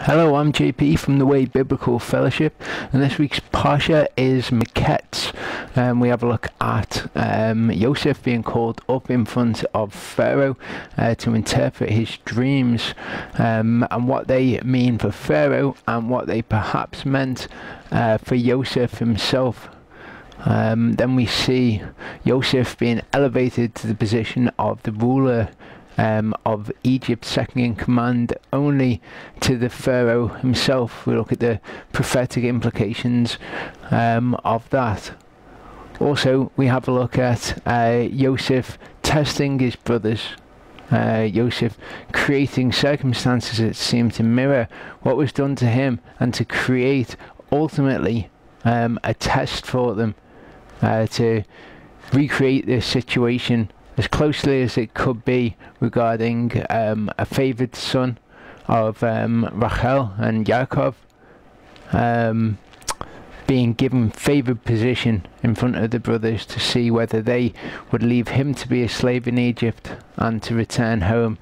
Hello, I'm JP from the Way Biblical Fellowship, and this week's Parsha is Miketz. We have a look at Joseph being called up in front of Pharaoh to interpret his dreams and what they mean for Pharaoh and what they perhaps meant for Joseph himself. Then we see Joseph being elevated to the position of the ruler of Egypt, second in command only to the Pharaoh himself. We look at the prophetic implications of that. Also, we have a look at Joseph testing his brothers. Joseph creating circumstances that seem to mirror what was done to him and to create ultimately a test for them to recreate this situation as closely as it could be regarding a favoured son of Rachel and Yaakov being given favoured position in front of the brothers to see whether they would leave him to be a slave in Egypt and to return home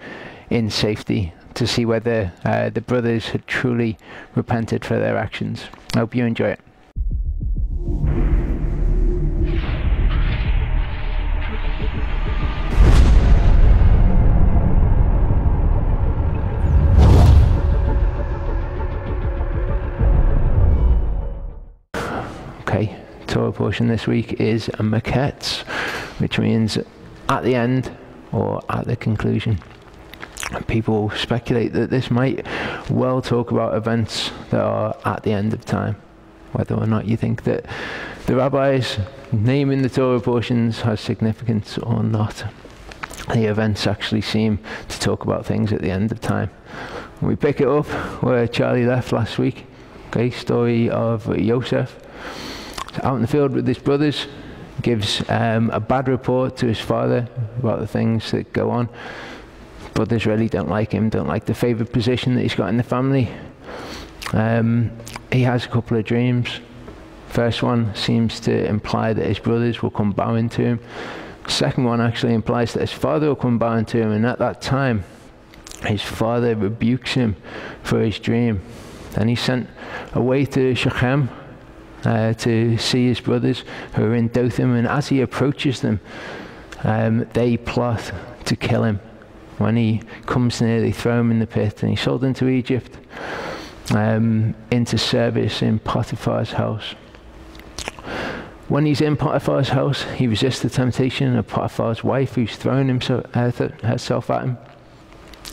in safety, to see whether the brothers had truly repented for their actions. I hope you enjoy it. Okay, Torah portion this week is a Miketz, which means at the end or at the conclusion. People speculate that this might well talk about events that are at the end of time, whether or not you think that the rabbis naming the Torah portions has significance or not. The events actually seem to talk about things at the end of time. We pick it up where Charlie left last week. Okay, story of Joseph out in the field with his brothers, gives a bad report to his father about the things that go on. Brothers really don't like him, don't like the favoured position that he's got in the family. He has a couple of dreams. First one seems to imply that his brothers will come bowing to him. Second one actually implies that his father will come bowing to him, and at that time his father rebukes him for his dream. Then he's sent away to Shechem to see his brothers who are in Dothan, and as he approaches them, they plot to kill him. When he comes near, they throw him in the pit, and he's sold into Egypt, into service in Potiphar's house. When he's in Potiphar's house, he resists the temptation of Potiphar's wife, who's thrown herself at him,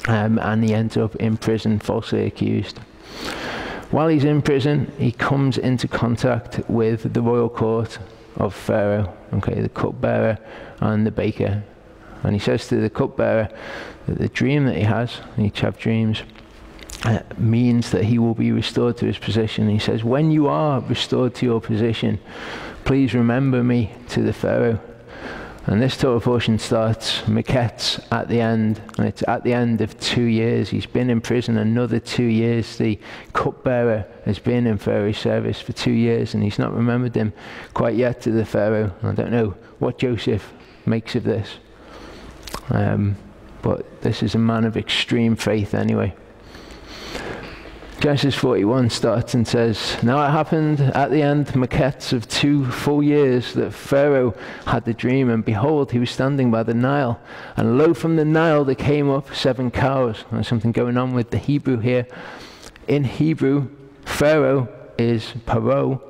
and he ends up in prison, falsely accused. While he's in prison, he comes into contact with the royal court of Pharaoh, okay, the cupbearer and the baker. And he says to the cupbearer that the dream that he has, and each have dreams, means that he will be restored to his position. He says, when you are restored to your position, please remember me to the Pharaoh. And this Torah portion starts Miketz at the end, and it's at the end of 2 years. He's been in prison another 2 years. The cupbearer has been in Pharaoh's service for 2 years, and he's not remembered him quite yet to the Pharaoh. I don't know what Joseph makes of this, but this is a man of extreme faith anyway. Genesis 41 starts and says, now it happened at the end, Miketz, of 2 full years, that Pharaoh had the dream, and behold, he was standing by the Nile. And lo, from the Nile there came up 7 cows. There's something going on with the Hebrew here. In Hebrew, Pharaoh is Pharaoh,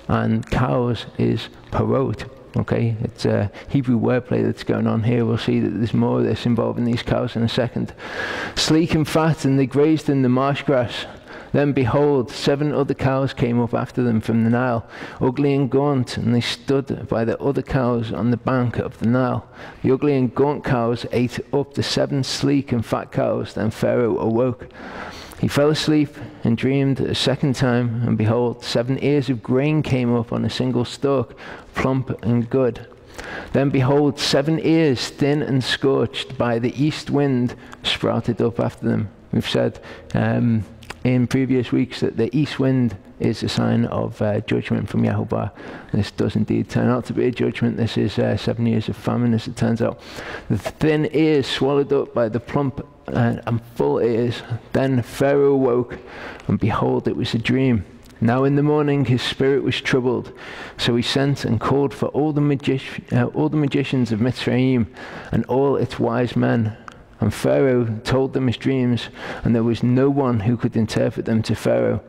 and cows is parot. Okay, it's a Hebrew wordplay that's going on here. We'll see that there's more of this involving these cows in a second. Sleek and fat, and they grazed in the marsh grass. Then behold, 7 other cows came up after them from the Nile, ugly and gaunt, and they stood by the other cows on the bank of the Nile. The ugly and gaunt cows ate up the 7 sleek and fat cows. Then Pharaoh awoke. He fell asleep and dreamed a second time, and behold, 7 ears of grain came up on a single stalk, plump and good. Then behold, 7 ears, thin and scorched by the east wind, sprouted up after them. We've said in previous weeks that the east wind is a sign of judgment from Yehovah. This does indeed turn out to be a judgment. This is 7 years of famine, as it turns out. The thin ears swallowed up by the plump and full ears. Then Pharaoh awoke, and behold, it was a dream. Now in the morning his spirit was troubled, so he sent and called for all the magicians of Mitzrayim and all its wise men. And Pharaoh told them his dreams, and there was no one who could interpret them to Pharaoh.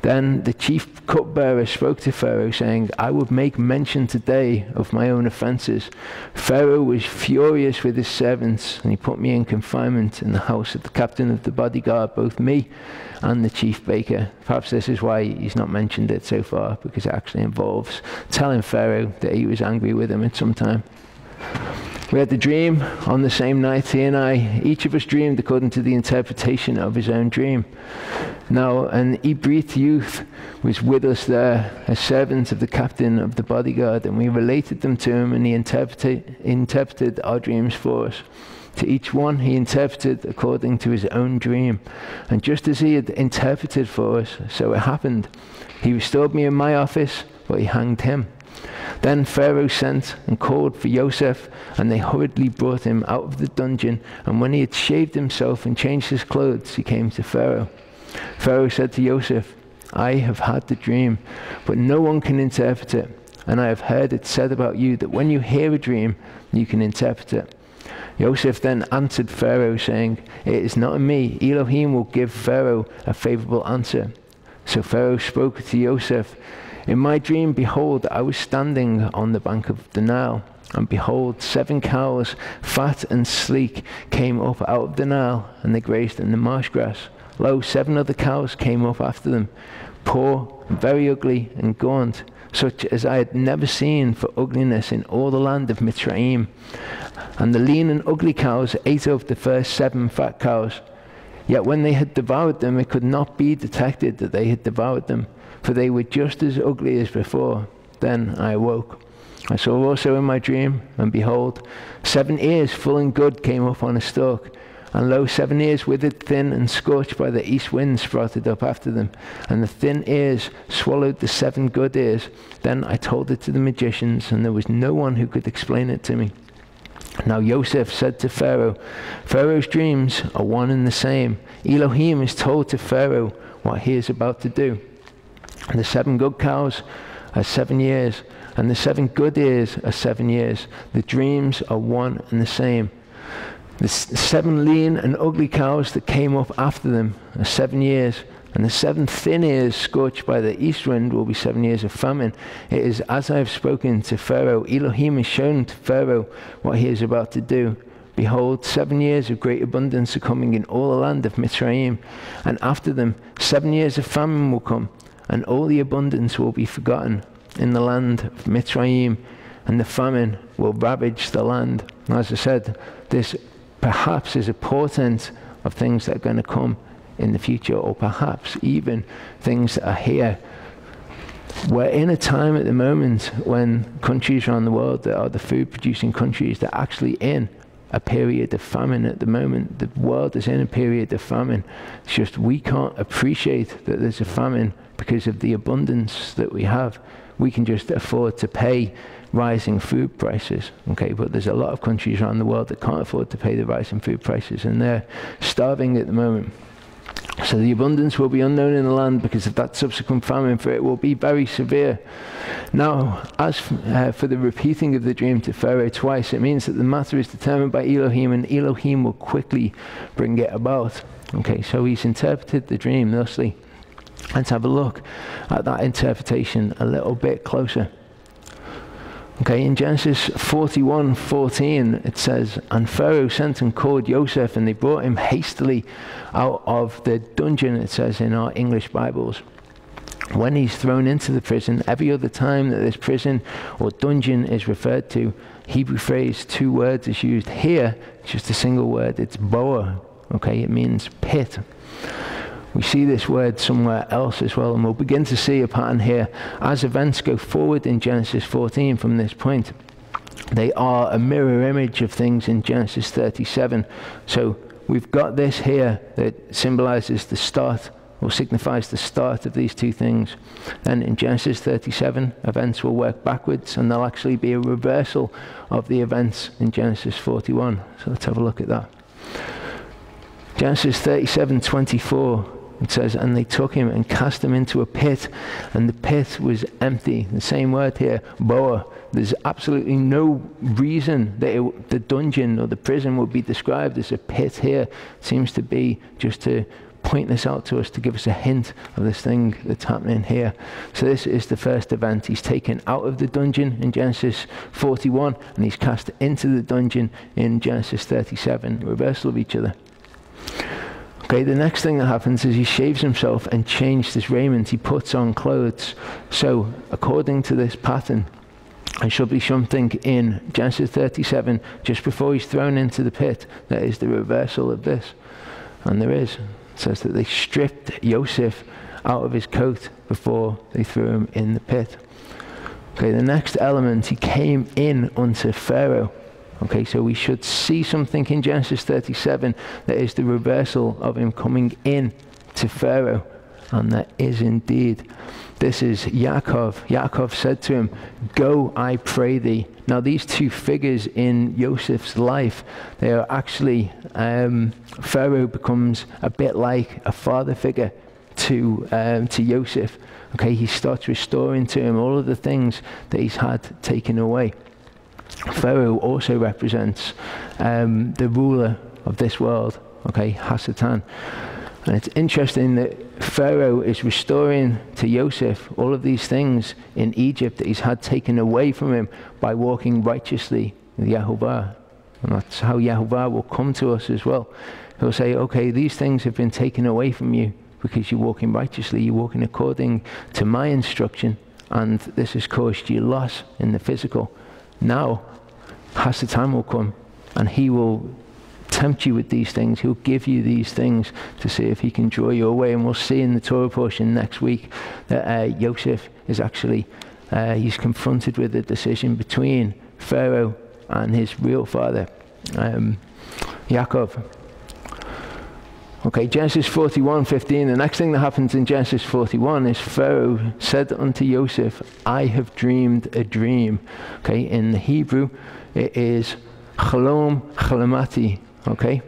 Then the chief cupbearer spoke to Pharaoh, saying, I would make mention today of my own offenses. Pharaoh was furious with his servants, and he put me in confinement in the house of the captain of the bodyguard, both me and the chief baker. Perhaps this is why he's not mentioned it so far, because it actually involves telling Pharaoh that he was angry with him at some time. We had the dream on the same night, he and I. Each of us dreamed according to the interpretation of his own dream. Now, an Hebrew youth was with us there, a servant of the captain of the bodyguard, and we related them to him, and he interpreted our dreams for us. To each one he interpreted according to his own dream. And just as he had interpreted for us, so it happened. He restored me in my office, but he hanged him. Then Pharaoh sent and called for Joseph, and they hurriedly brought him out of the dungeon. And when he had shaved himself and changed his clothes, he came to Pharaoh. Pharaoh said to Joseph, I have had the dream, but no one can interpret it. And I have heard it said about you that when you hear a dream, you can interpret it. Joseph then answered Pharaoh, saying, It is not in me. Elohim will give Pharaoh a favorable answer. So Pharaoh spoke to Joseph, In my dream, behold, I was standing on the bank of the Nile, and behold, 7 cows, fat and sleek, came up out of the Nile, and they grazed in the marsh grass. Lo, 7 other cows came up after them, poor, very ugly, and gaunt, such as I had never seen for ugliness in all the land of Mitzrayim. And the lean and ugly cows ate up the first 7 fat cows. Yet when they had devoured them, it could not be detected that they had devoured them, for they were just as ugly as before. Then I awoke. I saw also in my dream, and behold, 7 ears full and good came up on a stalk. And lo, 7 ears withered thin and scorched by the east wind sprouted up after them. And the thin ears swallowed the 7 good ears. Then I told it to the magicians, and there was no one who could explain it to me. Now Joseph said to Pharaoh, Pharaoh's dreams are one and the same. Elohim has told to Pharaoh what he is about to do. And the 7 good cows are 7 years, and the 7 good ears are 7 years. The dreams are one and the same. The 7 lean and ugly cows that came up after them are 7 years, and the 7 thin ears scorched by the east wind will be 7 years of famine. It is as I have spoken to Pharaoh. Elohim has shown to Pharaoh what he is about to do. Behold, 7 years of great abundance are coming in all the land of Mitzrayim, and after them 7 years of famine will come, and all the abundance will be forgotten in the land of Mitzrayim, and the famine will ravage the land. As I said, this perhaps is a portent of things that are going to come in the future, or perhaps even things that are here. We're in a time at the moment when countries around the world that are the food producing countries, they're actually in a period of famine at the moment. The world is in a period of famine. It's just we can't appreciate that there's a famine because of the abundance that we have. We can just afford to pay rising food prices, okay, but there's a lot of countries around the world that can't afford to pay the rising food prices, and they're starving at the moment. So the abundance will be unknown in the land because of that subsequent famine, for it will be very severe. Now, as for the repeating of the dream to Pharaoh twice, it means that the matter is determined by Elohim, and Elohim will quickly bring it about. Okay, so he's interpreted the dream thusly. Let's have a look at that interpretation a little bit closer. Okay, in Genesis 41:14 it says, And Pharaoh sent and called Joseph, and they brought him hastily out of the dungeon, it says in our English Bibles. When he's thrown into the prison, every other time that this prison or dungeon is referred to, Hebrew phrase, 2 words is used. Here, it's just a single word, it's boa. Okay, it means pit. We see this word somewhere else as well, and we'll begin to see a pattern here as events go forward in Genesis 14 from this point. They are a mirror image of things in Genesis 37. So we've got this here that symbolizes the start, or signifies the start of these 2 things. Then in Genesis 37, events will work backwards, and there'll actually be a reversal of the events in Genesis 41. So let's have a look at that. Genesis 37:24, it says, and they took him and cast him into a pit, and the pit was empty. The same word here, boa. There's absolutely no reason that the dungeon or the prison would be described as a pit here. It seems to be just to point this out to us, to give us a hint of this thing that's happening here. So this is the first event. He's taken out of the dungeon in Genesis 41, and he's cast into the dungeon in Genesis 37. Reversal of each other. Okay, the next thing that happens is he shaves himself and changed his raiment. He puts on clothes. So according to this pattern, there should be something in Genesis 37 just before he's thrown into the pit that is the reversal of this. And there is. It says that they stripped Joseph out of his coat before they threw him in the pit. Okay, the next element, he came in unto Pharaoh. Okay, so we should see something in Genesis 37 that is the reversal of him coming in to Pharaoh. And that is indeed. This is Yaakov. Yaakov said to him, go, I pray thee. Now these two figures in Joseph's life, they are actually, Pharaoh becomes a bit like a father figure to Joseph. Okay, he starts restoring to him all of the things that he's had taken away. Pharaoh also represents the ruler of this world, okay, Hasatan. And it's interesting that Pharaoh is restoring to Joseph all of these things in Egypt that he's had taken away from him by walking righteously with Yehovah. And that's how Yehovah will come to us as well. He'll say, okay, these things have been taken away from you because you're walking righteously, you're walking according to my instruction, and this has caused you loss in the physical. Now, Hasatan will come, and he will tempt you with these things. He'll give you these things to see if he can draw you away. And we'll see in the Torah portion next week that Joseph is actually, he's confronted with a decision between Pharaoh and his real father, Yaakov. Okay, Genesis 41:15. The next thing that happens in Genesis 41 is Pharaoh said unto Joseph, I have dreamed a dream. Okay, in the Hebrew, it is chalom chalamati. Okay,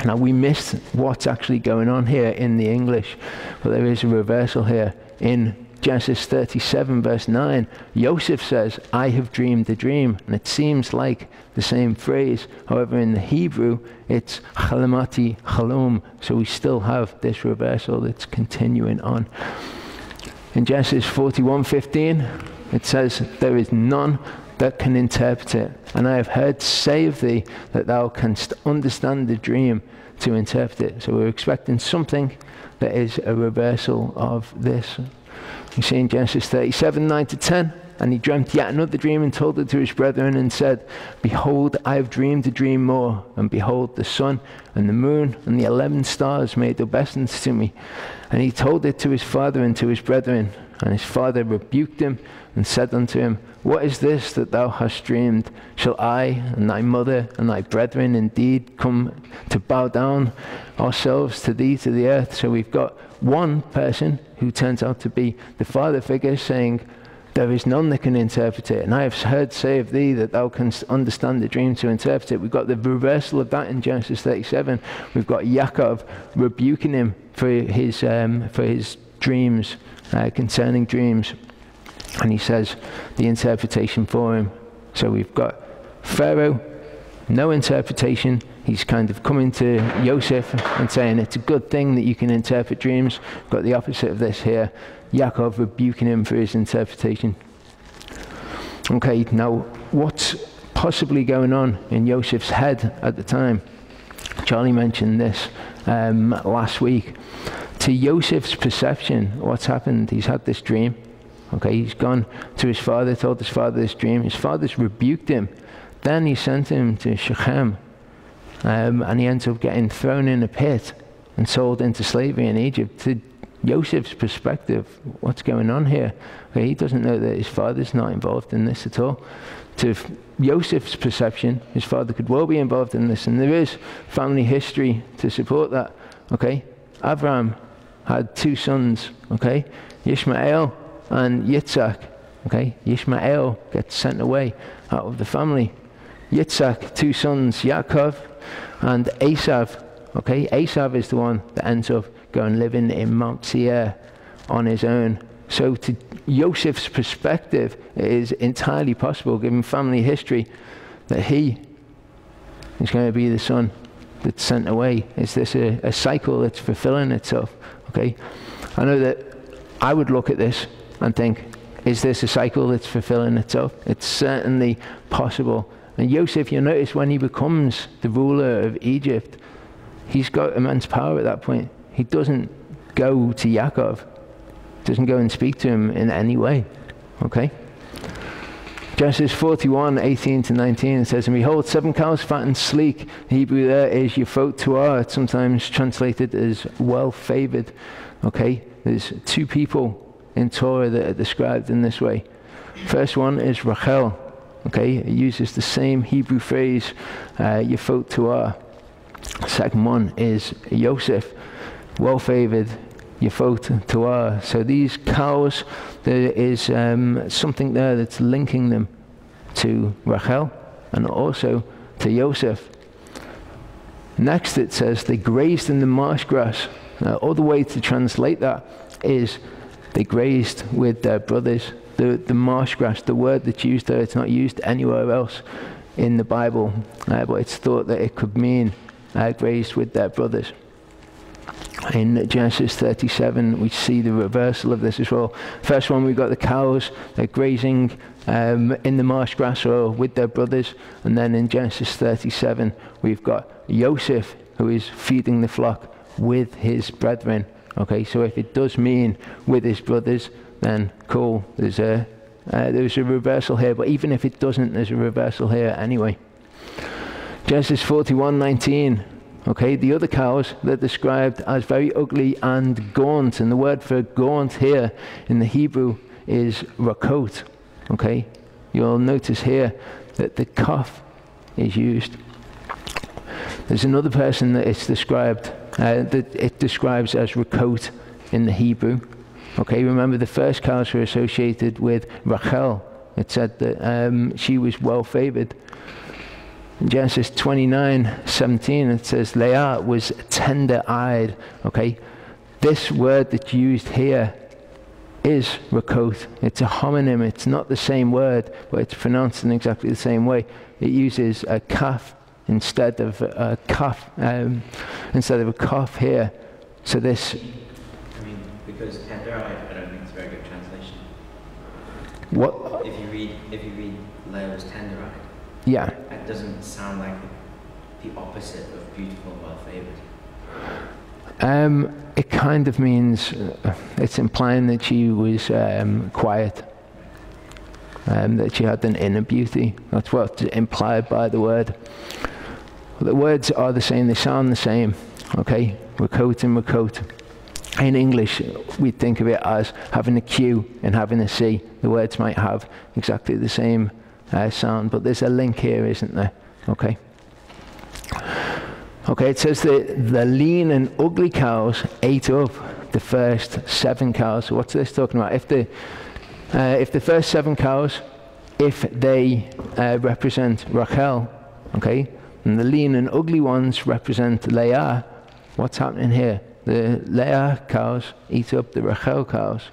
now we missed what's actually going on here in the English, but there is a reversal here. In Genesis 37 verse 9, Joseph says, I have dreamed a dream, and it seems like the same phrase. However, in the Hebrew, it's chalamati chalom, so we still have this reversal that's continuing on. In Genesis 41:15, it says, there is none that can interpret it. And I have heard say of thee that thou canst understand the dream to interpret it. So we're expecting something that is a reversal of this. You see in Genesis 37:9-10, and he dreamt yet another dream and told it to his brethren and said, behold, I have dreamed a dream more, and behold, the sun and the moon and the 11 stars made obeisance to me. And he told it to his father and to his brethren. And his father rebuked him and said unto him, what is this that thou hast dreamed? Shall I and thy mother and thy brethren indeed come to bow down ourselves to thee to the earth? So we've got one person who turns out to be the father figure saying, there is none that can interpret it. And I have heard say of thee that thou canst understand the dream to interpret it. We've got the reversal of that in Genesis 37. We've got Yaakov rebuking him for his dreams, concerning dreams. And he says the interpretation for him. So we've got Pharaoh, no interpretation. He's kind of coming to Joseph and saying it's a good thing that you can interpret dreams. We've got the opposite of this here. Yaakov rebuking him for his interpretation. Okay, now what's possibly going on in Joseph's head at the time? Charlie mentioned this last week. To Joseph's perception, what's happened? He's had this dream. Okay, he's gone to his father, told his father this dream. His father's rebuked him. Then he sent him to Shechem. And he ends up getting thrown in a pit and sold into slavery in Egypt. To Joseph's perspective, what's going on here? Okay, he doesn't know that his father's not involved in this at all. To Joseph's perception, his father could well be involved in this, and there is family history to support that. Okay, Abraham had two sons, okay, Ishmael and Yitzhak. Okay, Ishmael gets sent away out of the family. Yitzhak, two sons, Yaakov and Esav. Okay, Esau is the one that ends up going living in Mount Seir on his own. So to Joseph's perspective, it is entirely possible, given family history, that he is going to be the son that's sent away. Is this a cycle that's fulfilling itself? Okay, I know that I would look at this and think, is this a cycle that's fulfilling itself? It's certainly possible. And Joseph, you'll notice when he becomes the ruler of Egypt, he's got immense power at that point. He doesn't go to Yaakov, doesn't go and speak to him in any way. Okay? Genesis 41, 18 to 19, it says, and behold, 7 cows fat and sleek. The Hebrew there is Yefot Tuah. It's sometimes translated as well-favored. Okay? There's 2 people in Torah that are described in this way. First one is Rachel. Okay? It uses the same Hebrew phrase, Yefot Tuah. Second one is Joseph, well-favored, Yefot Tuah. So these cows, there is something there that's linking them to Rachel and also to Joseph. Next it says they grazed in the marsh grass. Other way to translate that is they grazed with their brothers. The marsh grass, the word that's used there, it's not used anywhere else in the Bible, but it's thought that it could mean grazed with their brothers. In Genesis 37, we see the reversal of this as well. First one, we've got the cows, they're grazing in the marsh grass or with their brothers. And then in Genesis 37, we've got Joseph, who is feeding the flock with his brethren. Okay, so if it does mean with his brothers, then cool, there's a reversal here. But even if it doesn't, there's a reversal here anyway. Genesis 41:19. Okay, the other cows, they're described as very ugly and gaunt. And the word for gaunt here in the Hebrew is rakot. Okay, you'll notice here that the kaf is used. There's another person that it's described, that it describes as rakot in the Hebrew. Okay, remember the first cows were associated with Rachel. It said that she was well-favored. In Genesis 29:17, it says Leah was tender-eyed. Okay, this word that's used here is rakot. It's a homonym. It's not the same word, but it's pronounced in exactly the same way. It uses a kaf instead of a kaf, instead of a kaf here. So this. I mean, because tender-eyed, I don't think it's a very good translation. What? If you read Leah was tender-eyed. Yeah. It doesn't sound like the opposite of beautiful and well-favored. It kind of means, it's implying that she was quiet, that she had an inner beauty. That's what's implied by the word. The words are the same, they sound the same, okay? Rakot and rakot. In English, we think of it as having a Q and having a C. The words might have exactly the same sound, but there's a link here, isn't there? Okay. Okay, it says that the lean and ugly cows ate up the first 7 cows. So what's this talking about? If the first 7 cows, if they represent Rachel, okay, and the lean and ugly ones represent Leah, what's happening here? The Leah cows eat up the Rachel cows.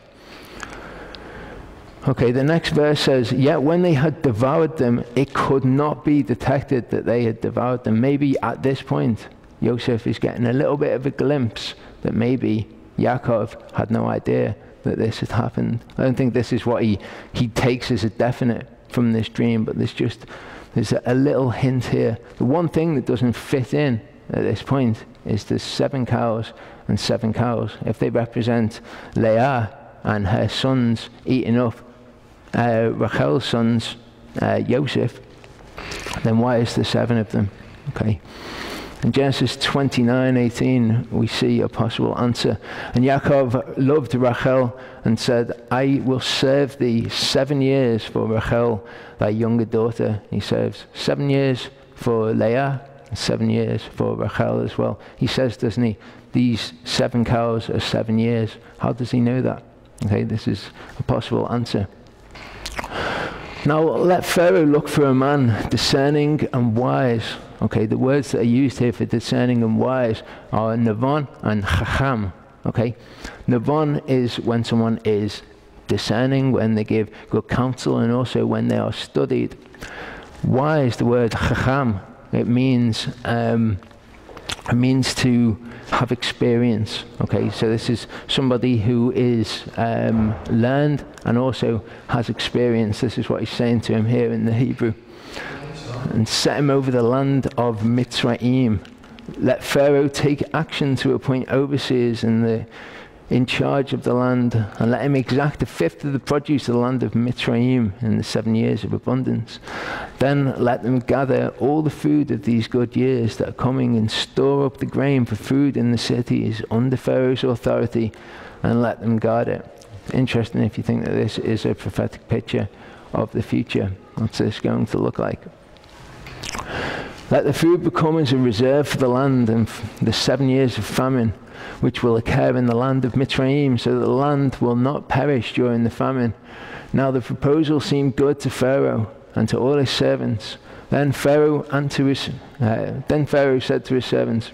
Okay, the next verse says, yet when they had devoured them, it could not be detected that they had devoured them. Maybe at this point, Joseph is getting a little bit of a glimpse that maybe Yaakov had no idea that this had happened. I don't think this is what he takes as a definite from this dream, but there's a little hint here. The one thing that doesn't fit in at this point is the 7 cows and 7 cows. If they represent Leah and her sons eating up Rachel's sons, Joseph, then why is there 7 of them? Okay. In Genesis 29:18, we see a possible answer. And Yaakov loved Rachel and said, I will serve thee 7 years for Rachel, thy younger daughter. He serves 7 years for Leah, and 7 years for Rachel as well. He says, doesn't he, these 7 cows are 7 years. How does he know that? Okay, this is a possible answer. Now let Pharaoh look for a man discerning and wise. Okay, the words that are used here for discerning and wise are navon and chacham. Okay, navon is when someone is discerning, when they give good counsel, and also when they are studied. Wise, the word chacham, it means to have experience. Okay, so this is somebody who is learned and also has experience. This is what he's saying to him here in the Hebrew. And set him over the land of Mitzrayim. Let Pharaoh take action to appoint overseers in charge of the land, and let him exact a fifth of the produce of the land of Mitzrayim in the 7 years of abundance. Then let them gather all the food of these good years that are coming, and store up the grain for food in the cities under Pharaoh's authority, and let them guard it. Interesting if you think that this is a prophetic picture of the future. What's this going to look like? Let the food become as a reserve for the land and the 7 years of famine, which will occur in the land of Mitzrayim, so that the land will not perish during the famine. Now the proposal seemed good to Pharaoh and to all his servants. Then Pharaoh said to his servants,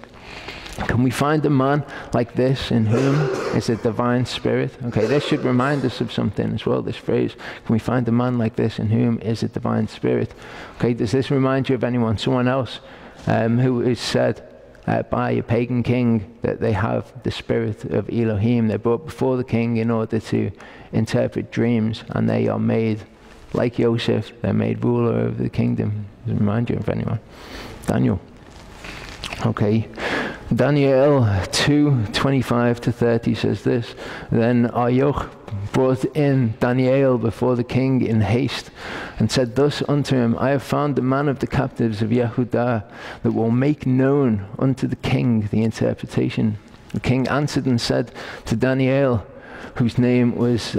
can we find a man like this in whom is a divine spirit? Okay, this should remind us of something as well, this phrase. Can we find a man like this in whom is a divine spirit? Okay, does this remind you of anyone, someone else who is said by a pagan king that they have the spirit of Elohim? They're brought before the king in order to interpret dreams, and they are made, like Joseph, they're made ruler over the kingdom. Does it remind you of anyone? Daniel. Okay. Daniel 2:25-30 says this. Then Arioch brought in Daniel before the king in haste, and said thus unto him, I have found a man of the captives of Yehudah that will make known unto the king the interpretation. The king answered and said to Daniel, whose name was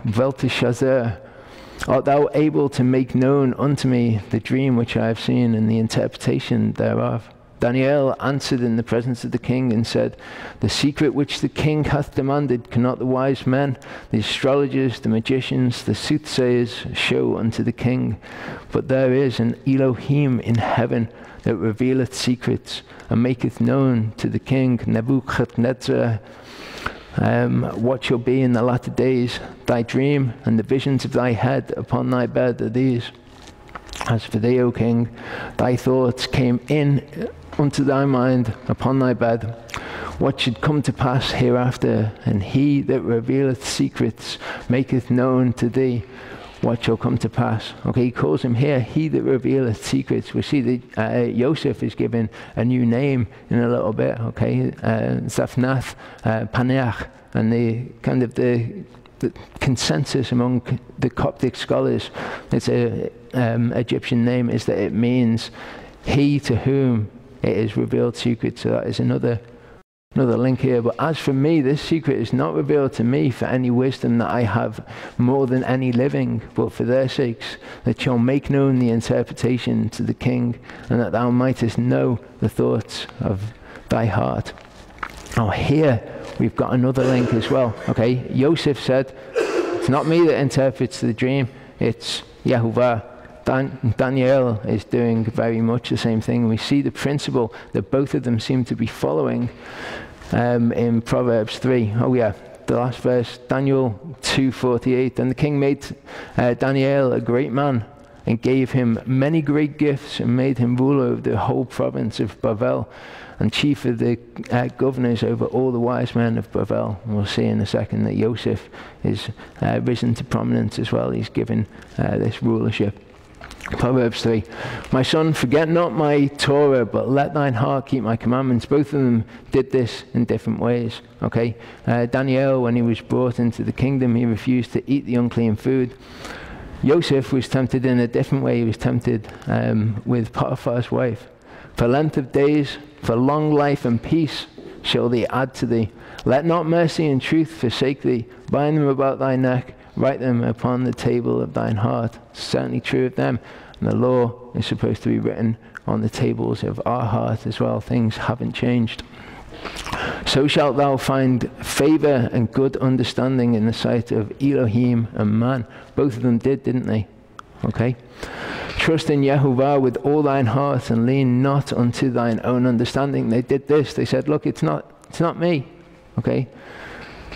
Belteshazzar, art thou able to make known unto me the dream which I have seen and the interpretation thereof? Daniel answered in the presence of the king and said, the secret which the king hath demanded cannot the wise men, the astrologers, the magicians, the soothsayers show unto the king. But there is an Elohim in heaven that revealeth secrets, and maketh known to the king Nebuchadnezzar what shall be in the latter days. Thy dream and the visions of thy head upon thy bed are these. As for thee, O king, thy thoughts came in unto thy mind upon thy bed, what should come to pass hereafter, and he that revealeth secrets maketh known to thee what shall come to pass. Okay, he calls him here, he that revealeth secrets. We see that Joseph is given a new name in a little bit, okay, Zaphnath Paneach, and the kind of the consensus among the Coptic scholars, it's a Egyptian name, is that it means he to whom it is revealed secret. So that is another link here. But as for me, this secret is not revealed to me for any wisdom that I have more than any living, but for their sakes, that shall make known the interpretation to the king, and that thou mightest know the thoughts of thy heart. Now here we've got another link as well. Okay, Joseph said, it's not me that interprets the dream, it's Yehovah. Daniel is doing very much the same thing. We see the principle that both of them seem to be following in Proverbs 3. Oh yeah, the last verse, Daniel 2:48. And the king made Daniel a great man, and gave him many great gifts, and made him ruler of the whole province of Babel, and chief of the governors over all the wise men of Babel. And we'll see in a second that Joseph is risen to prominence as well. He's given this rulership. Proverbs 3. My son, forget not my Torah, but let thine heart keep my commandments. Both of them did this in different ways. Okay, Daniel, when he was brought into the kingdom, he refused to eat the unclean food. Joseph was tempted in a different way. He was tempted with Potiphar's wife. For length of days, for long life and peace shall they add to thee. Let not mercy and truth forsake thee. Bind them about thy neck. Write them upon the table of thine heart. It's certainly true of them. And the law is supposed to be written on the tables of our heart as well. Things haven't changed. So shalt thou find favor and good understanding in the sight of Elohim and man. Both of them did, didn't they? Okay. trust in Yehovah with all thine heart and lean not unto thine own understanding. They did this. They said, look, it's not me. Okay?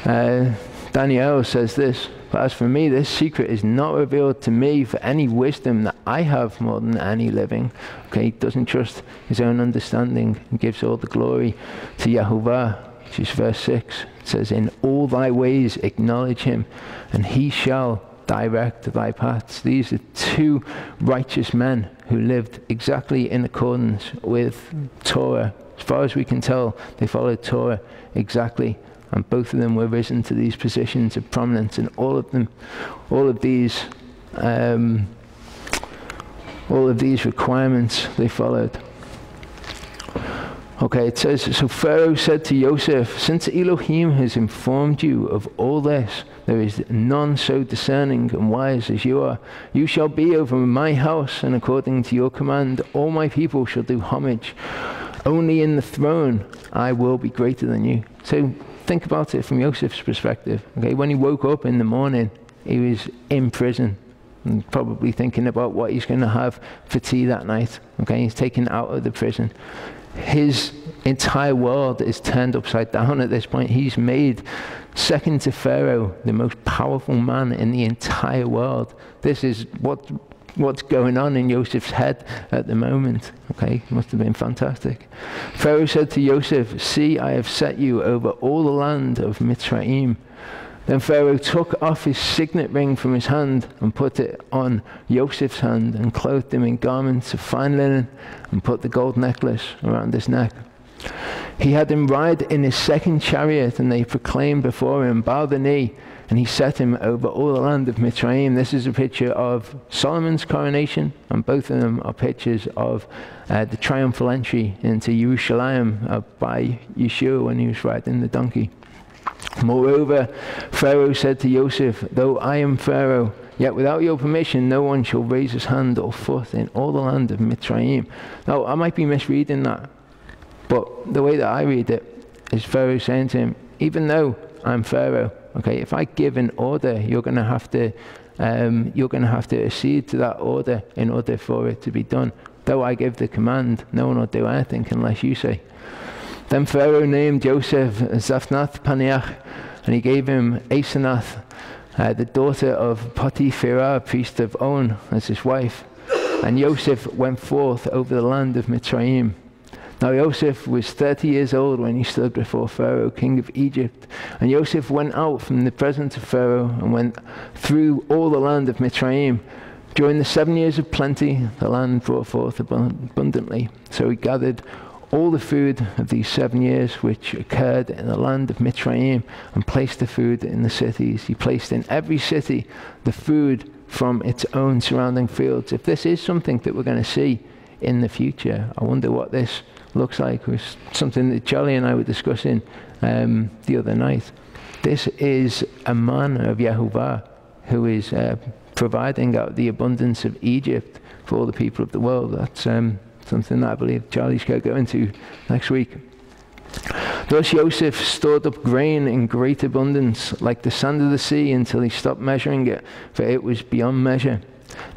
Daniel says this, but as for me, this secret is not revealed to me for any wisdom that I have more than any living. Okay? He doesn't trust his own understanding. He gives all the glory to Yehovah, which is verse 6. It says, in all thy ways acknowledge him, and he shall direct thy paths. These are two righteous men who lived exactly in accordance with Torah. As far as we can tell, they followed Torah exactly, and both of them were risen to these positions of prominence, and all of these requirements they followed. Okay, it says, so Pharaoh said to Joseph, since Elohim has informed you of all this, there is none so discerning and wise as you are. You shall be over my house, and according to your command, all my people shall do homage. Only in the throne I will be greater than you. So think about it from Joseph's perspective. Okay, when he woke up in the morning, he was in prison, and probably thinking about what he's going to have for tea that night. Okay, he's taken out of the prison. His entire world is turned upside down at this point. He's made second to Pharaoh the most powerful man in the entire world. This is what's going on in Joseph's head at the moment. Okay, must have been fantastic. Pharaoh said to Joseph, see, I have set you over all the land of Mitzrayim. Then Pharaoh took off his signet ring from his hand and put it on Joseph's hand, and clothed him in garments of fine linen, and put the gold necklace around his neck. He had him ride in his second chariot, and they proclaimed before him, bow the knee, and he set him over all the land of Mitzrayim. This is a picture of Solomon's coronation, and both of them are pictures of the triumphal entry into Jerusalem by Yeshua when he was riding the donkey. Moreover, Pharaoh said to Joseph, though I am Pharaoh, yet without your permission no one shall raise his hand or foot in all the land of Mitzrayim. Now, I might be misreading that, but the way that I read it is Pharaoh saying to him, even though I'm Pharaoh, okay, if I give an order, you're going to have to accede to that order in order for it to be done. Though I give the command, no one will do anything unless you say. Then Pharaoh named Joseph Zaphnath Paneach, and he gave him Asenath, the daughter of Potiphera, priest of On, as his wife. And Joseph went forth over the land of Mitzrayim. Now Joseph was 30 years old when he stood before Pharaoh, king of Egypt. And Joseph went out from the presence of Pharaoh and went through all the land of Mitzrayim. During the 7 years of plenty, the land brought forth abundantly. So he gathered all the food of these 7 years which occurred in the land of Mitzrayim, and placed the food in the cities. He placed in every city the food from its own surrounding fields. If this is something that we're going to see in the future, I wonder what this looks like. It was something that Charlie and I were discussing the other night. This is a man of Yehovah who is providing out the abundance of Egypt for all the people of the world. That's something that I believe Charlie's going to go into next week. Thus Joseph stored up grain in great abundance, like the sand of the sea, until he stopped measuring it, for it was beyond measure.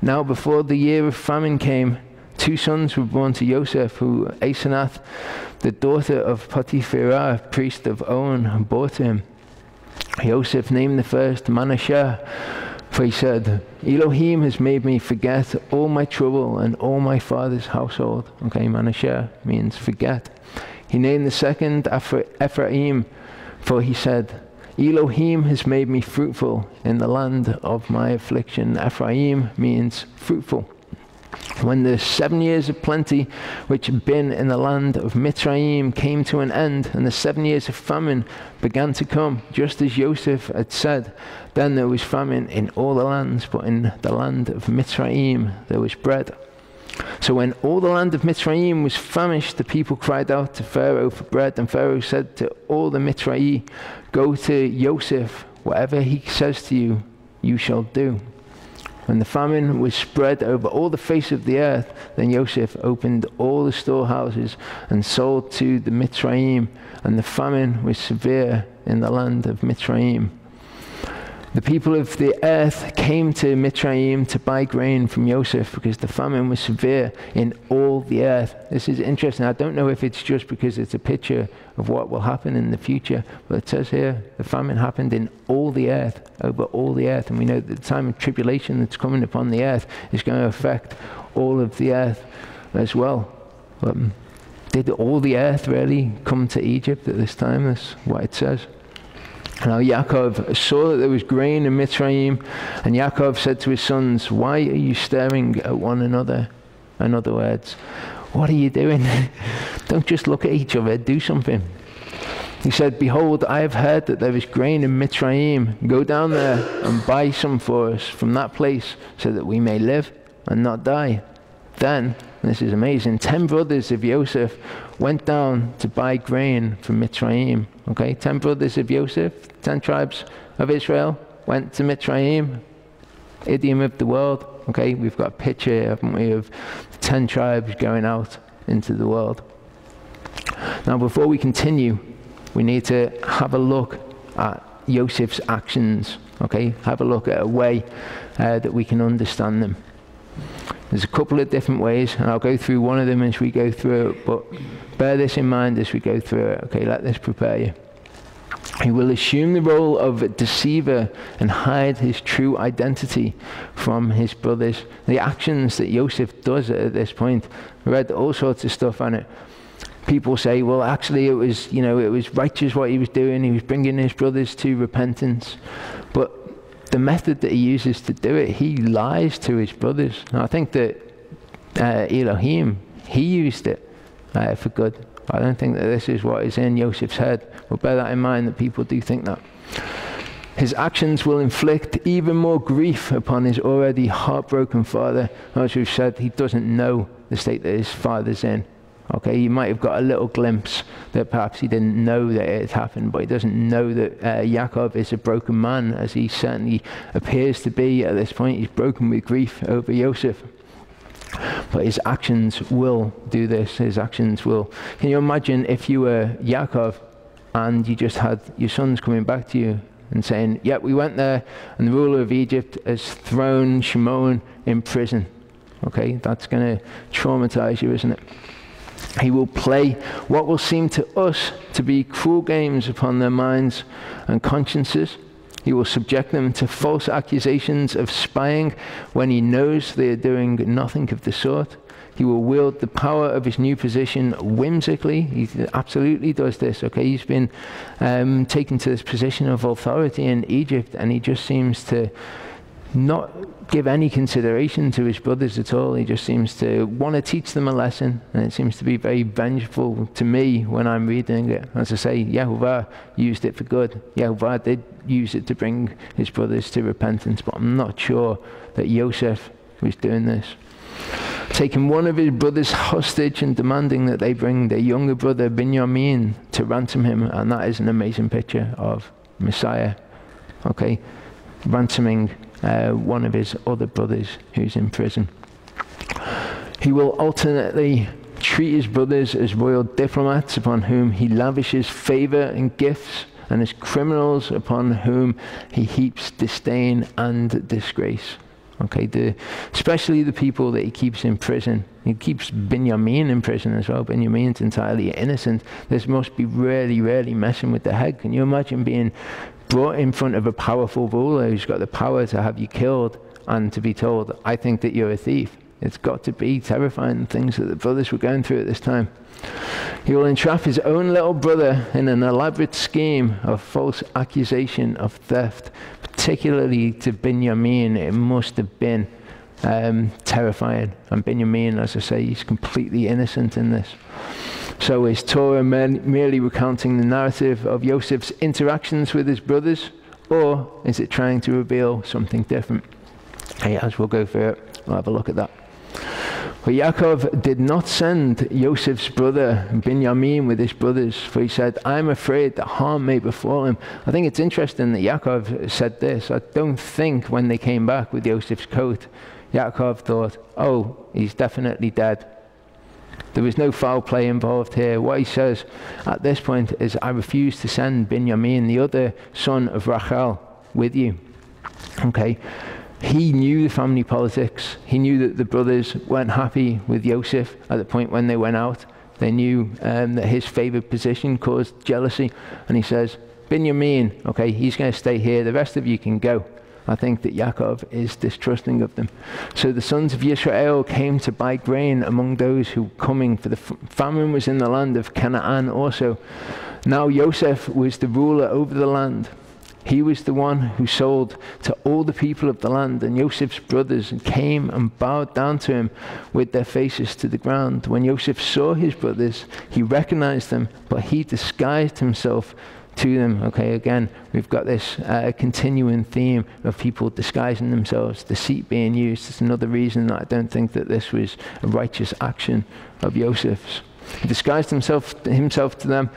Now before the year of famine came, 2 sons were born to Joseph, who Asenath, the daughter of Potiphera, priest of On, bore to him. Joseph named the first Manasseh, for he said, Elohim has made me forget all my trouble and all my father's household. Okay, Manasseh means forget. He named the second Ephraim, for he said, Elohim has made me fruitful in the land of my affliction. Ephraim means fruitful. When the 7 years of plenty which had been in the land of Mitzrayim came to an end, and the 7 years of famine began to come, just as Joseph had said, then there was famine in all the lands, but in the land of Mitzrayim there was bread. So when all the land of Mitzrayim was famished, the people cried out to Pharaoh for bread, and Pharaoh said to all the Mitzrayim, go to Joseph, whatever he says to you, you shall do. When the famine was spread over all the face of the earth, then Joseph opened all the storehouses and sold to the Mitzrayim, and the famine was severe in the land of Mitzrayim. The people of the earth came to Mitzrayim to buy grain from Yosef because the famine was severe in all the earth. This is interesting. I don't know if it's just because it's a picture of what will happen in the future, but it says here the famine happened in all the earth, over all the earth. And we know that the time of tribulation that's coming upon the earth is going to affect all of the earth as well. Did all the earth really come to Egypt at this time? That's what it says. Now Yaakov saw that there was grain in Mitzrayim, and Yaakov said to his sons, "Why are you staring at one another?" In other words, what are you doing? Don't just look at each other, do something. He said, "Behold, I have heard that there is grain in Mitzrayim. Go down there and buy some for us from that place, so that we may live and not die." Then, this is amazing, 10 brothers of Yosef went down to buy grain from Mitzrayim. Okay, 10 brothers of Yosef, 10 tribes of Israel went to Mitzrayim, idiom of the world. Okay, we've got a picture, haven't we, of 10 tribes going out into the world. Now, before we continue, we need to have a look at Yosef's actions. Okay, have a look at a way that we can understand them. There's a couple of different ways, and I'll go through one of them as we go through it, but bear this in mind as we go through it. Okay, let this prepare you. He will assume the role of deceiver and hide his true identity from his brothers. The actions that Yosef does at this point, I read all sorts of stuff on it. People say, well, actually it was, it was righteous what he was doing. He was bringing his brothers to repentance. But the method that he uses to do it, he lies to his brothers. Now, I think that Elohim, he used it for good. I don't think that this is what is in Joseph's head. But bear that in mind, that people do think that. His actions will inflict even more grief upon his already heartbroken father. As we've said, he doesn't know the state that his father's in. Okay, he might have got a little glimpse that perhaps he didn't know that it had happened, but he doesn't know that Yaakov is a broken man, as he certainly appears to be at this point. He's broken with grief over Yosef. But his actions will do this. His actions will. Can you imagine if you were Yaakov and you just had your sons coming back to you and saying, "Yep, we went there, and the ruler of Egypt has thrown Shimon in prison." Okay, that's going to traumatize you, isn't it? He will play what will seem to us to be cruel games upon their minds and consciences. He will subject them to false accusations of spying when he knows they are doing nothing of the sort. He will wield the power of his new position whimsically. He absolutely does this. Okay, he's been taken to this position of authority in Egypt, and he just seems to not give any consideration to his brothers at all. He just seems to want to teach them a lesson, and it seems to be very vengeful to me when I'm reading it. As I say, Yehovah used it for good. Yehovah did use it to bring his brothers to repentance, but I'm not sure that Yosef was doing this. Taking one of his brothers hostage and demanding that they bring their younger brother Binyamin to ransom him, and that is an amazing picture of Messiah. Okay, ransoming one of his other brothers who's in prison. He will alternately treat his brothers as royal diplomats upon whom he lavishes favor and gifts, and as criminals upon whom he heaps disdain and disgrace. Okay, especially the people that he keeps in prison. He keeps Binyamin in prison as well. Binyamin's entirely innocent. This must be really, really messing with the head. Can you imagine being brought in front of a powerful ruler who's got the power to have you killed and to be told, "I think that you're a thief"? It's got to be terrifying, things that the brothers were going through at this time. He will entrap his own little brother in an elaborate scheme of false accusation of theft, particularly to Binyamin. It must have been terrifying. And Binyamin, as I say, he's completely innocent in this. So is Torah merely recounting the narrative of Joseph's interactions with his brothers, or is it trying to reveal something different? Hey, as we'll go through it, we'll have a look at that. But Yaakov did not send Joseph's brother Binyamin with his brothers, for he said, "I am afraid that harm may befall him." I think it's interesting that Yaakov said this. I don't think when they came back with Joseph's coat, Yaakov thought, "Oh, he's definitely dead." There was no foul play involved here. What he says at this point is, "I refuse to send Binyamin, the other son of Rachel, with you." Okay, he knew the family politics. He knew that the brothers weren't happy with Joseph at the point when they went out. They knew that his favored position caused jealousy, and he says, Binyamin, okay, he's going to stay here. The rest of you can go. I think that Yaakov is distrusting of them. So the sons of Israel came to buy grain among those who were coming, for the famine was in the land of Canaan also. Now Joseph was the ruler over the land. He was the one who sold to all the people of the land, and Joseph's brothers came and bowed down to him with their faces to the ground. When Joseph saw his brothers, he recognized them, but he disguised himself to them. Okay, again, we've got this continuing theme of people disguising themselves, deceit being used. It's another reason that I don't think that this was a righteous action of Joseph's. He disguised himself to them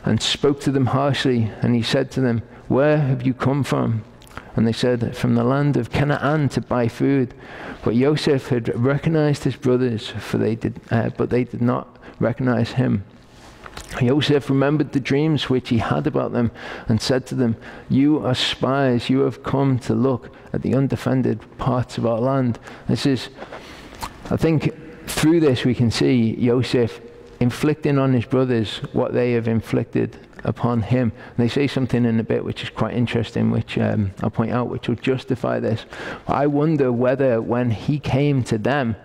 and spoke to them harshly, and he said to them, where have you come from? And they said, from the land of Canaan to buy food. But Joseph had recognized his brothers, but they did not recognize him. Joseph remembered the dreams which he had about them and said to them, you are spies, you have come to look at the undefended parts of our land. This is, I think through this we can see Joseph inflicting on his brothers what they have inflicted upon him. And they say something in a bit which is quite interesting, which I'll point out, which will justify this. I wonder whether when he came to them,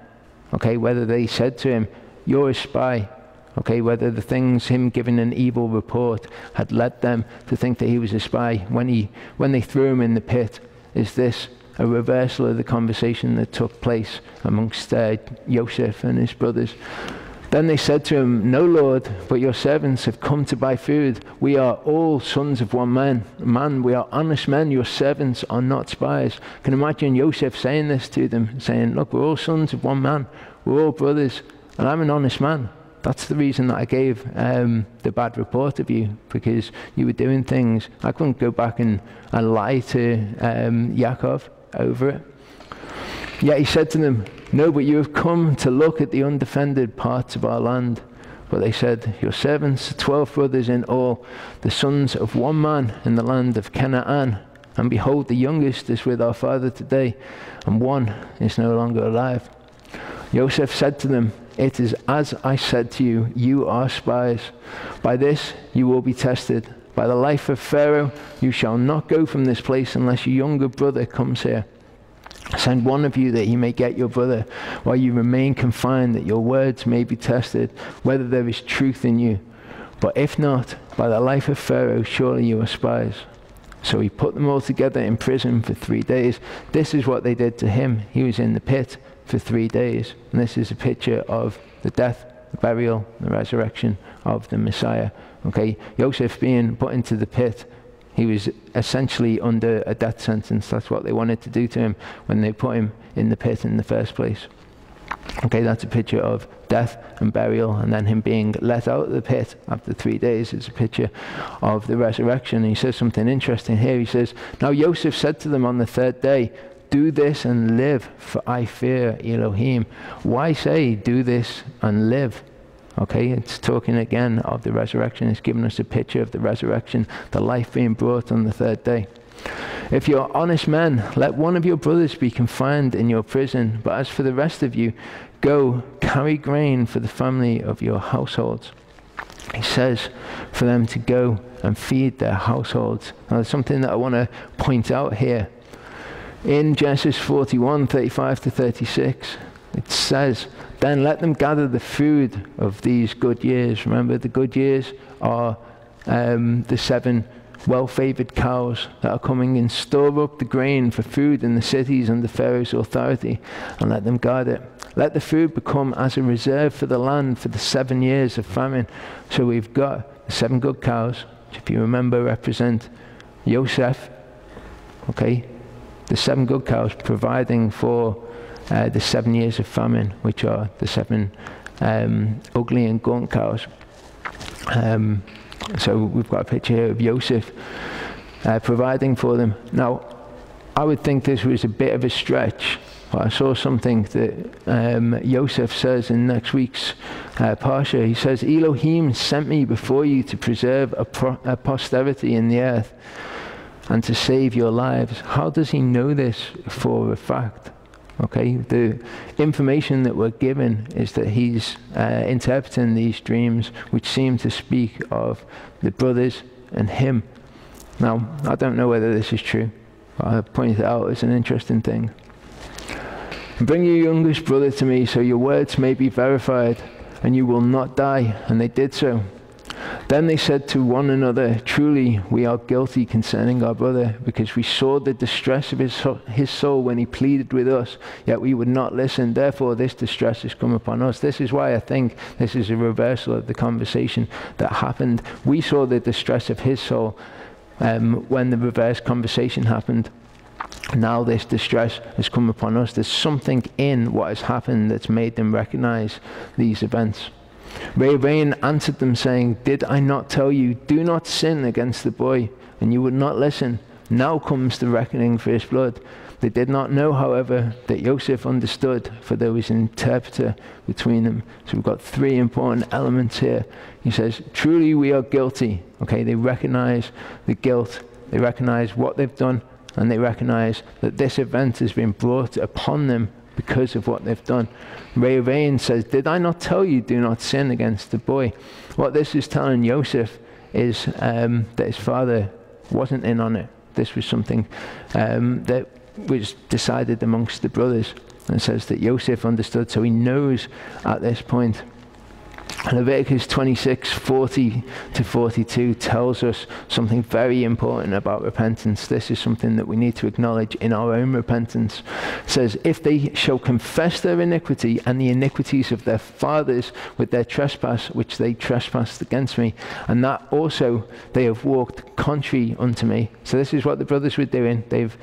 okay, whether they said to him, you're a spy, okay, whether the things, him giving an evil report, had led them to think that he was a spy. When they threw him in the pit, is this a reversal of the conversation that took place amongst Joseph and his brothers? Then they said to him, no, Lord, but your servants have come to buy food. We are all sons of one man. We are honest men. Your servants are not spies. I can imagine Joseph saying this to them, saying, look, we're all sons of one man. We're all brothers, and I'm an honest man. That's the reason that I gave the bad report of you, because you were doing things. I couldn't go back and lie to Yaakov over it. Yet he said to them, no, but you have come to look at the undefended parts of our land. But they said, your servants, 12 brothers in all, the sons of one man in the land of Canaan. And behold, the youngest is with our father today, and one is no longer alive. Joseph said to them, it is as I said to you, you are spies. By this you will be tested. By the life of Pharaoh, you shall not go from this place unless your younger brother comes here. Send one of you that he may get your brother, while you remain confined, that your words may be tested, whether there is truth in you. But if not, by the life of Pharaoh, surely you are spies. So he put them all together in prison for 3 days. This is what they did to him. He was in the pit for 3 days. And this is a picture of the death, the burial, the resurrection of the Messiah. Okay, Joseph being put into the pit, he was essentially under a death sentence. That's what they wanted to do to him when they put him in the pit in the first place. Okay, that's a picture of death and burial, and then him being let out of the pit after 3 days is a picture of the resurrection. And he says something interesting here. He says, now Joseph said to them on the third day, do this and live, for I fear Elohim. Why say do this and live? Okay, it's talking again of the resurrection. It's giving us a picture of the resurrection, the life being brought on the third day. If you're honest men, let one of your brothers be confined in your prison. But as for the rest of you, go carry grain for the family of your households. He says for them to go and feed their households. Now, there's something that I want to point out here. In Genesis 41, 35 to 36, it says, then let them gather the food of these good years. Remember, the good years are the 7 well-favored cows that are coming and store up the grain for food in the cities under Pharaoh's authority, and let them guard it. Let the food become as a reserve for the land for the 7 years of famine. So we've got the 7 good cows, which if you remember represent Joseph, okay? The 7 good cows providing for the 7 years of famine, which are the 7 ugly and gaunt cows. So we've got a picture here of Joseph providing for them. Now, I would think this was a bit of a stretch, but I saw something that Joseph says in next week's Parsha. He says, Elohim sent me before you to preserve a posterity in the earth. and to save your lives. How does he know this for a fact? Okay, the information that we're given is that he's interpreting these dreams which seem to speak of the brothers and him. Now, I don't know whether this is true, but I point it out as an interesting thing. Bring your youngest brother to me, so your words may be verified, and you will not die. And they did so. Then they said to one another, truly we are guilty concerning our brother, because we saw the distress of his soul when he pleaded with us, yet we would not listen. Therefore this distress has come upon us. This is why I think this is a reversal of the conversation that happened. We saw the distress of his soul when the reverse conversation happened. Now this distress has come upon us. There's something in what has happened that's made them recognize these events. Reuben answered them, saying, did I not tell you, do not sin against the boy? And you would not listen. Now comes the reckoning for his blood. They did not know, however, that Joseph understood, for there was an interpreter between them. So we've got three important elements here. He says, truly we are guilty. Okay, they recognize the guilt. They recognize what they've done, and they recognize that this event has been brought upon them because of what they've done. Reuben says, did I not tell you, do not sin against the boy? What this is telling Joseph is that his father wasn't in on it. This was something that was decided amongst the brothers. And it says that Joseph understood, so he knows at this point. Leviticus 26:40-42 tells us something very important about repentance. This is something that we need to acknowledge in our own repentance. It says, if they shall confess their iniquity and the iniquities of their fathers with their trespass, which they trespassed against me, and that also they have walked contrary unto me. So this is what the brothers were doing. They've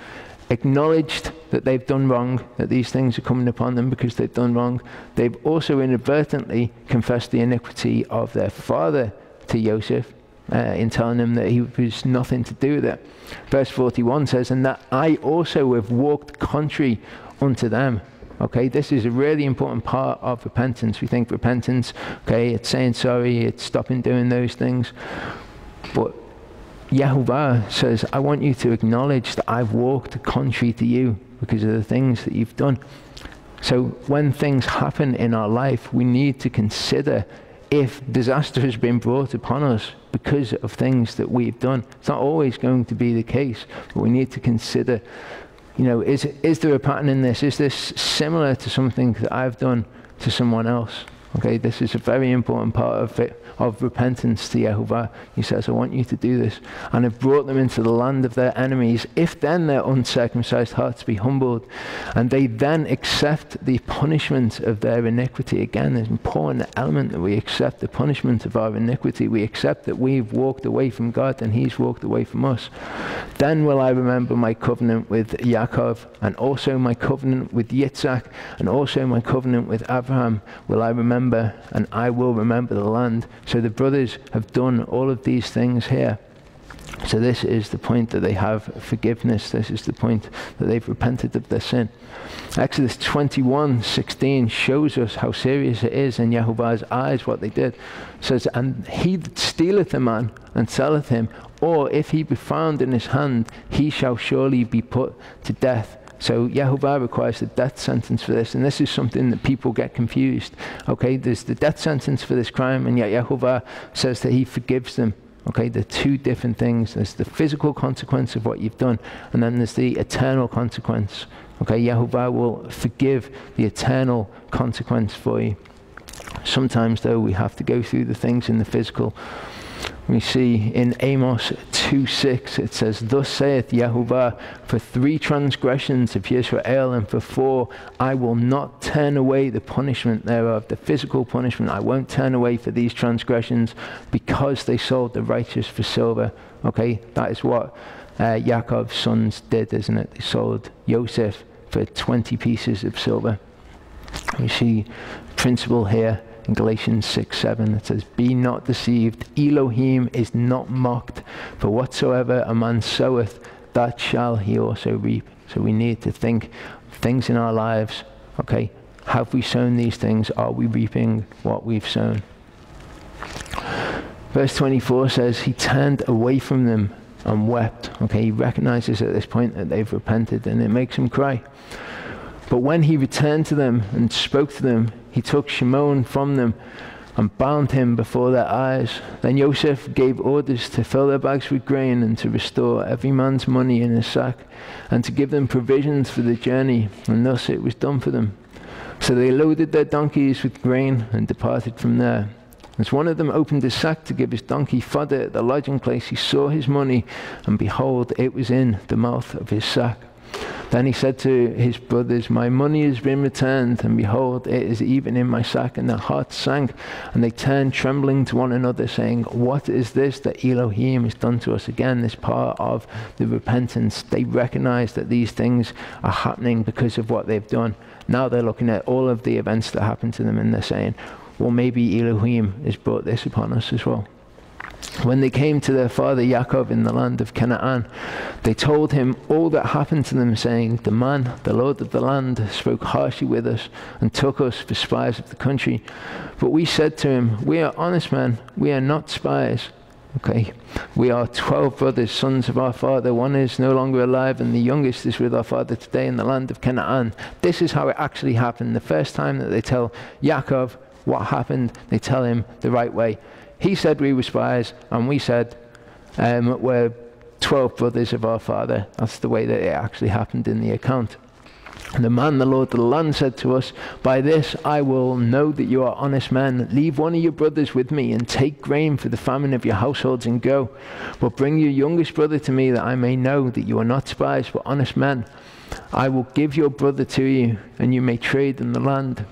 acknowledged that they've done wrong, that these things are coming upon them because they've done wrong. They've also inadvertently confessed the iniquity of their father to Joseph in telling him that he was nothing to do with it. Verse 41 says, and that I also have walked contrary unto them. Okay, this is a really important part of repentance. We think repentance, okay, it's saying sorry, it's stopping doing those things. But Yahuwah says, I want you to acknowledge that I've walked contrary to you because of the things that you've done. So when things happen in our life, we need to consider if disaster has been brought upon us because of things that we've done. It's not always going to be the case, but we need to consider, you know, is there a pattern in this? Is this similar to something that I've done to someone else? Okay, this is a very important part of it, of repentance to Yehovah. He says, I want you to do this. And have brought them into the land of their enemies. If then their uncircumcised hearts be humbled, and they then accept the punishment of their iniquity. Again, there's an important element that we accept the punishment of our iniquity. We accept that we've walked away from God and he's walked away from us. Then will I remember my covenant with Yaakov, and also my covenant with Yitzhak, and also my covenant with Abraham will I remember, and I will remember the land. So the brothers have done all of these things here. So this is the point that they have forgiveness. This is the point that they've repented of their sin. Exodus 21:16 shows us how serious it is in Yehovah's eyes what they did. It says, and he that stealeth a man and selleth him, or if he be found in his hand, he shall surely be put to death. So Yehovah requires the death sentence for this, and this is something that people get confused. Okay, there's the death sentence for this crime, and yet Yehovah says that he forgives them. Okay, they're two different things. There's the physical consequence of what you've done, and then there's the eternal consequence. Okay, Yehovah will forgive the eternal consequence for you. Sometimes, though, we have to go through the things in the physical. We see in Amos 2:6, it says, thus saith Yehovah, for 3 transgressions of Yisrael, and for 4, I will not turn away the punishment thereof, the physical punishment. I won't turn away for these transgressions, because they sold the righteous for silver. Okay, that is what Yaakov's sons did, isn't it? They sold Joseph for 20 pieces of silver. We see principle here in Galatians 6:7, it says, be not deceived, Elohim is not mocked, for whatsoever a man soweth, that shall he also reap. So we need to think things in our lives. Okay, have we sown these things? Are we reaping what we've sown? Verse 24 says, he turned away from them and wept. Okay, he recognizes at this point that they've repented, and it makes him cry. But when he returned to them and spoke to them, he took Shimon from them and bound him before their eyes. Then Joseph gave orders to fill their bags with grain and to restore every man's money in his sack and to give them provisions for the journey, and thus it was done for them. So they loaded their donkeys with grain and departed from there. As one of them opened his sack to give his donkey fodder at the lodging place, he saw his money, and behold, it was in the mouth of his sack. Then he said to his brothers, my money has been returned, and behold, it is even in my sack. And their hearts sank, and they turned trembling to one another, saying, what is this that Elohim has done to us? Again, this part of the repentance. They recognize that these things are happening because of what they've done. Now they're looking at all of the events that happened to them, and they're saying, well, maybe Elohim has brought this upon us as well. When they came to their father Yaakov in the land of Canaan, they told him all that happened to them, saying, the man, the Lord of the land, spoke harshly with us and took us for spies of the country. But we said to him, we are honest men, we are not spies. Okay, we are 12 brothers, sons of our father. One is no longer alive, and the youngest is with our father today in the land of Canaan. This is how it actually happened. The first time that they tell Yaakov what happened, they tell him the right way. He said we were spies, and we said we're 12 brothers of our father. That's the way that it actually happened in the account. And the man, the Lord of the land, said to us, by this I will know that you are honest men. Leave one of your brothers with me, and take grain for the famine of your households, and go. But bring your youngest brother to me, that I may know that you are not spies, but honest men. I will give your brother to you, and you may trade in the land.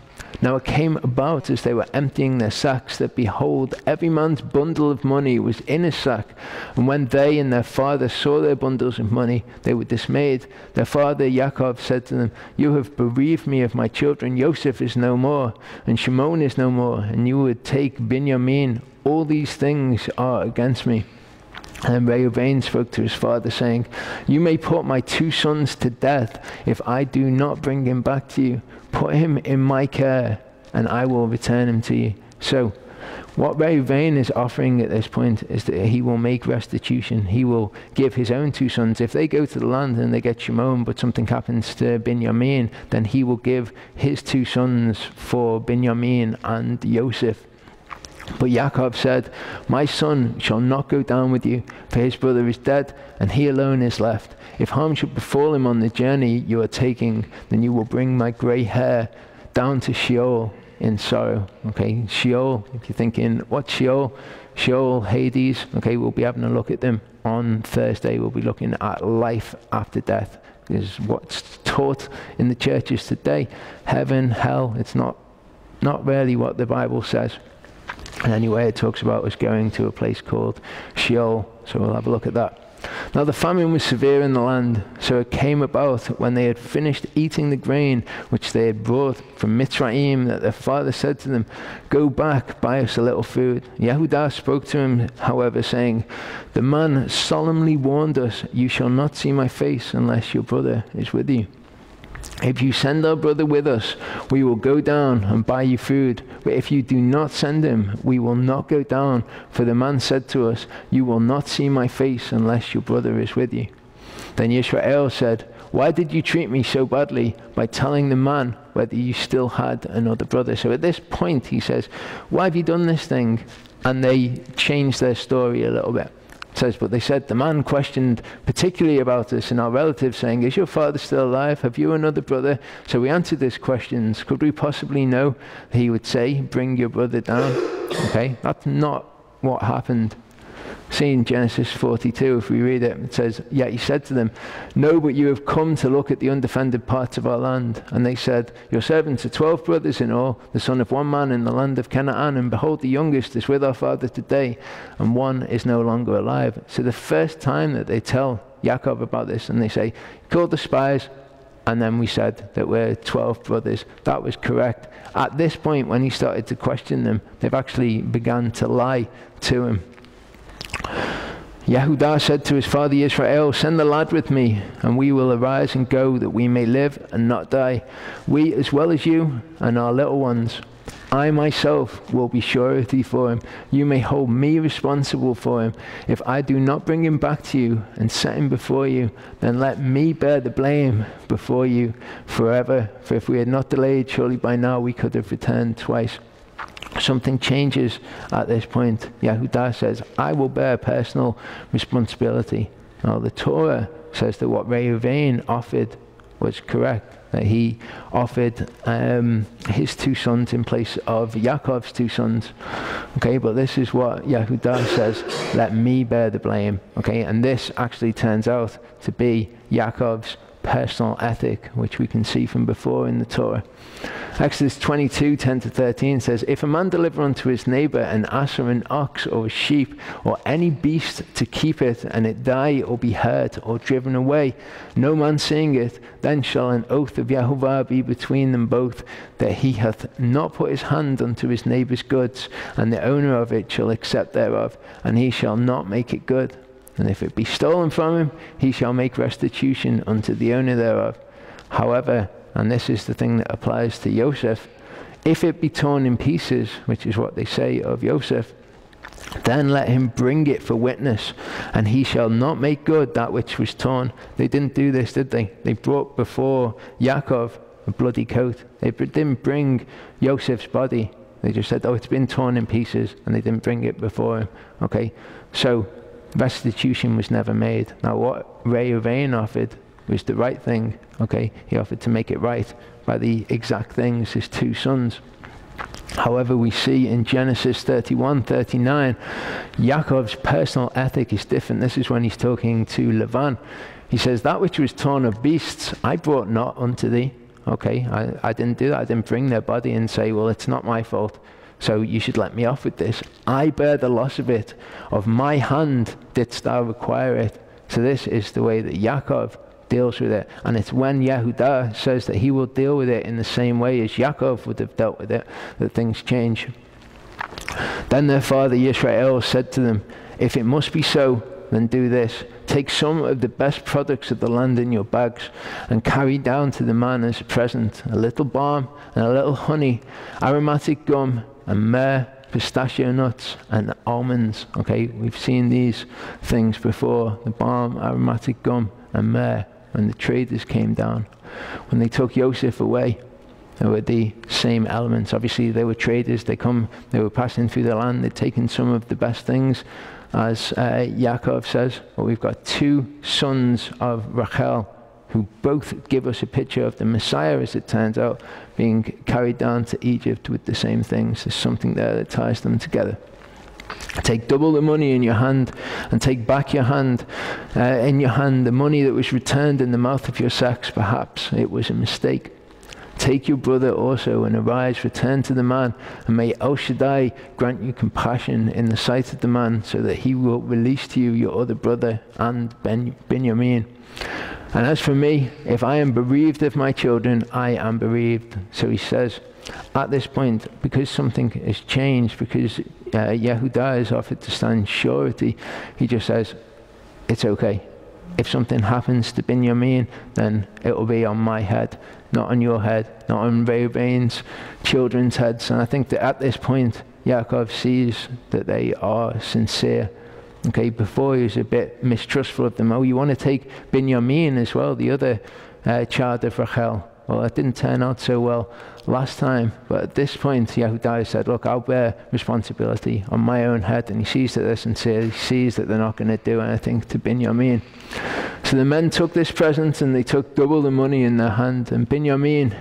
Now it came about as they were emptying their sacks that, behold, every man's bundle of money was in his sack. And when they and their father saw their bundles of money, they were dismayed. Their father Yaakov said to them, you have bereaved me of my children. Joseph is no more, and Shimon is no more, and you would take Binyamin. All these things are against me. And Reuben spoke to his father, saying, you may put my 2 sons to death if I do not bring him back to you. Put him in my care, and I will return him to you. So what Reuben is offering at this point is that he will make restitution. He will give his own 2 sons. If they go to the land and they get Shimon, but something happens to Binyamin, then he will give his 2 sons for Binyamin and Joseph. But Yaakov said, my son shall not go down with you, for his brother is dead, and he alone is left. If harm should befall him on the journey you are taking, then you will bring my grey hair down to Sheol in sorrow. Okay, Sheol, if you're thinking, what's Sheol? Sheol, Hades. Okay, we'll be having a look at them on Thursday. We'll be looking at life after death. Is what's taught in the churches today. Heaven, hell, it's not really what the Bible says. And anyway, it talks about us going to a place called Sheol, so we'll have a look at that. Now the famine was severe in the land, so it came about when they had finished eating the grain which they had brought from Mitzrayim, that their father said to them, go back, buy us a little food. Yehudah spoke to him, however, saying, the man solemnly warned us, you shall not see my face unless your brother is with you. If you send our brother with us, we will go down and buy you food. But if you do not send him, we will not go down. For the man said to us, you will not see my face unless your brother is with you. Then Yisrael said, why did you treat me so badly by telling the man whether you still had another brother? So at this point he says, why have you done this thing? And they changed their story a little bit. It says, but they said, the man questioned particularly about us and our relatives, saying, is your father still alive? Have you another brother? So we answered these questions. Could we possibly know? He would say, bring your brother down. Okay, that's not what happened. See in Genesis 42, if we read it, it says, yet he said to them, no, but you have come to look at the undefended parts of our land. And they said, your servants are 12 brothers in all, the son of one man in the land of Canaan, and behold, the youngest is with our father today, and one is no longer alive. So the first time that they tell Yaakov about this, and they say, call the spies, and then we said that we're 12 brothers. That was correct. At this point, when he started to question them, they've actually begun to lie to him. Yehudah said to his father Israel, send the lad with me, and we will arise and go, that we may live and not die, we as well as you and our little ones. I myself will be surety for him. You may hold me responsible for him. If I do not bring him back to you and set him before you, then let me bear the blame before you forever. For if we had not delayed, surely by now we could have returned twice. Something changes at this point. Yehudah says, I will bear personal responsibility. Now the Torah says that what Reuven offered was correct, that he offered his 2 sons in place of Yaakov's 2 sons. Okay, but this is what Yehudah says, let me bear the blame. Okay, and this actually turns out to be Yaakov's personal ethic, which we can see from before in the Torah. Exodus 22:10-13 says, if a man deliver unto his neighbor an ass or an ox or a sheep or any beast to keep it, and it die or be hurt or driven away, no man seeing it, then shall an oath of Yehovah be between them both, that he hath not put his hand unto his neighbor's goods, and the owner of it shall accept thereof, and he shall not make it good. And if it be stolen from him, he shall make restitution unto the owner thereof. However, and this is the thing that applies to Yosef, if it be torn in pieces, which is what they say of Yosef, then let him bring it for witness, and he shall not make good that which was torn. They didn't do this, did they? They brought before Yaakov a bloody coat. They didn't bring Yosef's body. They just said, oh, it's been torn in pieces, and they didn't bring it before him. Okay, so restitution was never made. Now what Reuven offered was the right thing. Okay, he offered to make it right by the exact things, his 2 sons. However, we see in Genesis 31:39, Yaakov's personal ethic is different. This is when he's talking to Lavan. He says, that which was torn of beasts, I brought not unto thee. Okay, I didn't do that. I didn't bring their body and say, well, it's not my fault, so you should let me off with this. I bear the loss of it. Of my hand didst thou require it. So this is the way that Yaakov deals with it. And it's when Yehudah says that he will deal with it in the same way as Yaakov would have dealt with it, that things change. Then their father Yisrael said to them, if it must be so, then do this. Take some of the best products of the land in your bags, and carry down to the man as a present a little balm and a little honey, aromatic gum and myrrh, pistachio nuts and almonds. Okay, we've seen these things before, the balm, aromatic gum and myrrh, when the traders came down. When they took Yosef away, there were the same elements. Obviously they were traders, they were passing through the land, they'd taken some of the best things, as Yaakov says. But we've got 2 sons of Rachel who both give us a picture of the Messiah, as it turns out, being carried down to Egypt with the same things. There's something there that ties them together. Take double the money in your hand, and take back your hand in your hand the money that was returned in the mouth of your sacks. Perhaps it was a mistake. Take your brother also, and arise, return to the man, and may El Shaddai grant you compassion in the sight of the man, so that he will release to you your other brother and Benjamin. And as for me, if I am bereaved of my children, I am bereaved. So he says, at this point, because something has changed, because Yehudah is offered to stand surety, he just says, it's okay. If something happens to Benjamin, then it will be on my head, not on your head, not on Reuben's children's heads. And I think that at this point, Yaakov sees that they are sincere. Okay, before he was a bit mistrustful of them. Oh, you want to take Benjamin as well, the other child of Rachel. Well, that didn't turn out so well last time. But at this point, Yehudah said, look, I'll bear responsibility on my own head. And he sees that they're sincere. He sees that they're not going to do anything to Benjamin. So the men took this present, and they took double the money in their hand. And Benjamin,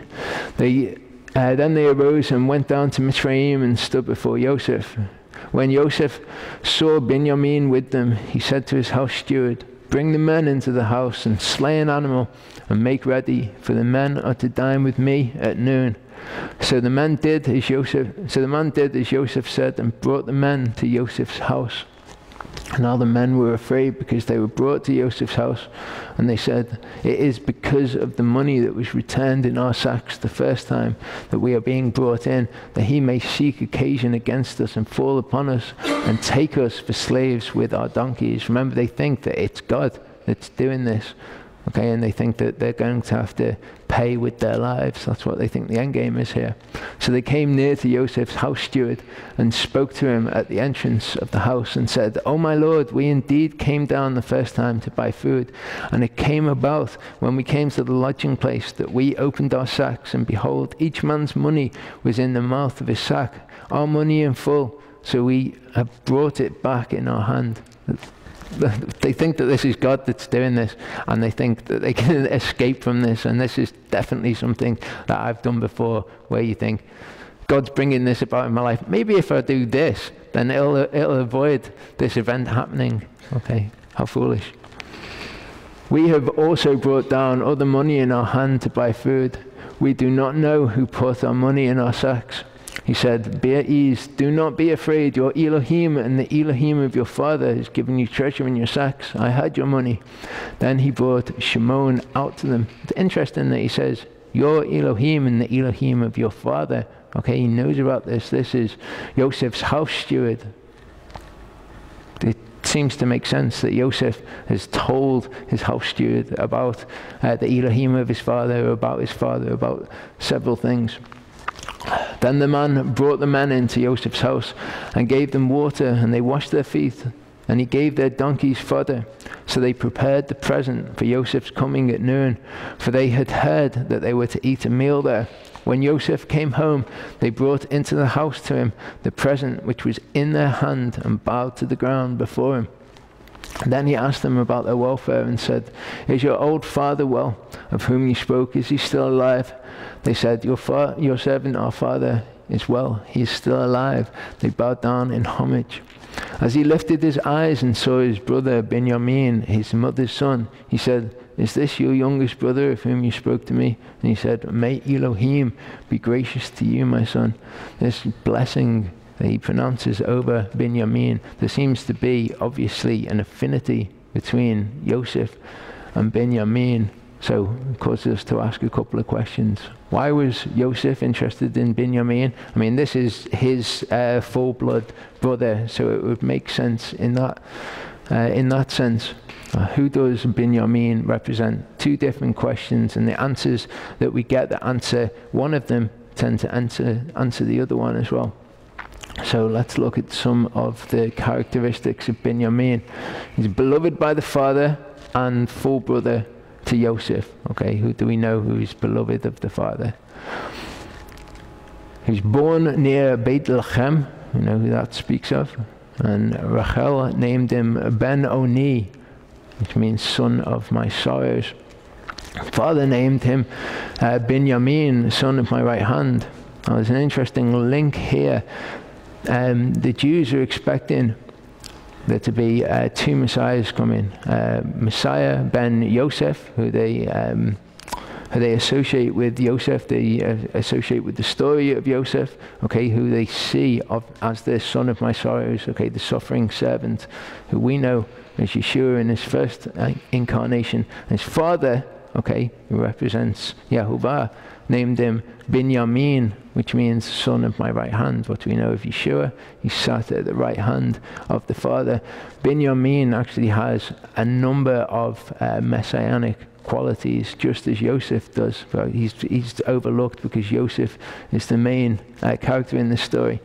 then they arose and went down to Mitzrayim and stood before Yosef. When Yosef saw Benjamin with them, he said to his house steward, bring the men into the house and slay an animal and make ready, for the men are to dine with me at noon. So the man did as Yosef said, and brought the men to Yosef's house. And all the men were afraid, because they were brought to Joseph's house, and they said, it is because of the money that was returned in our sacks the first time that we are being brought in, that he may seek occasion against us and fall upon us and take us for slaves with our donkeys. Remember, they think that it's God that's doing this. Okay, and they think that they're going to have to pay with their lives. That's what they think the end game is here. So they came near to Joseph's house steward and spoke to him at the entrance of the house and said, "Oh my lord, we indeed came down the first time to buy food. And it came about when we came to the lodging place that we opened our sacks, and behold, each man's money was in the mouth of his sack, our money in full. So we have brought it back in our hand." They think that this is God that's doing this, and they think that they can escape from this. And this is definitely something that I've done before, where you think, God's bringing this about in my life. Maybe if I do this, then it'll avoid this event happening. Okay, how foolish. "We have also brought down other money in our hand to buy food. We do not know who put our money in our sacks." He said, "Be at ease, do not be afraid. Your Elohim and the Elohim of your father has given you treasure in your sacks. I had your money." Then he brought Shimon out to them. It's interesting that he says, "Your Elohim and the Elohim of your father." Okay, he knows about this. This is Joseph's house steward. It seems to make sense that Joseph has told his house steward about the Elohim of his father, about several things. Then the man brought the men into Joseph's house and gave them water, and they washed their feet, and he gave their donkeys fodder. So they prepared the present for Joseph's coming at noon, for they had heard that they were to eat a meal there. When Joseph came home, they brought into the house to him the present which was in their hand, and bowed to the ground before him. Then he asked them about their welfare and said, "Is your old father well, of whom you spoke? Is he still alive?" They said, Your servant, our father, is well. He is still alive." They bowed down in homage. As he lifted his eyes and saw his brother Benjamin, his mother's son, he said, "Is this your youngest brother of whom you spoke to me?" And he said, "May Elohim be gracious to you, my son." This blessing that he pronounces over Benjamin, there seems to be obviously an affinity between Joseph and Benjamin. So it causes us to ask a couple of questions. Why was Joseph interested in Benjamin? I mean, this is his full-blood brother, so it would make sense in that sense. Who does Benjamin represent? Two different questions, and the answers that we get that answer one of them tend to answer the other one as well. So let's look at some of the characteristics of Benjamin. He's beloved by the father and full brother to Joseph. Okay, who do we know who is beloved of the father? He was born near Beit Lechem, you know who that speaks of, and Rachel named him Ben Oni, which means son of my sorrows. Father named him Benjamin, son of my right hand. Now, there's an interesting link here. The Jews are expecting there to be two messiahs coming. Messiah ben Yosef, who they associate with Yosef, they associate with the story of Yosef, okay, who they see as the son of my sorrows, okay, the suffering servant, who we know as Yeshua in his first incarnation. His father, okay, who represents Yahuwah, named him Benjamin, which means son of my right hand. What do we know of Yeshua? He sat at the right hand of the Father. Benjamin actually has a number of messianic qualities, just as Joseph does. But he's overlooked because Joseph is the main character in this story.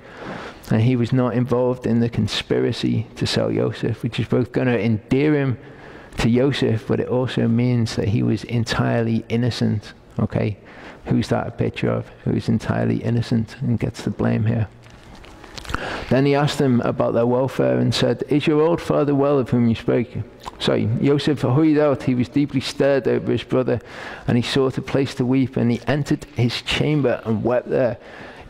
And he was not involved in the conspiracy to sell Joseph, which is both going to endear him to Joseph, but it also means that he was entirely innocent. Okay, who's that a picture of? Who's entirely innocent and gets the blame here. Then he asked them about their welfare and said, "Is your old father well, of whom you spoke?" Sorry, Joseph hurried out. He was deeply stirred over his brother, and he sought a place to weep, and he entered his chamber and wept there.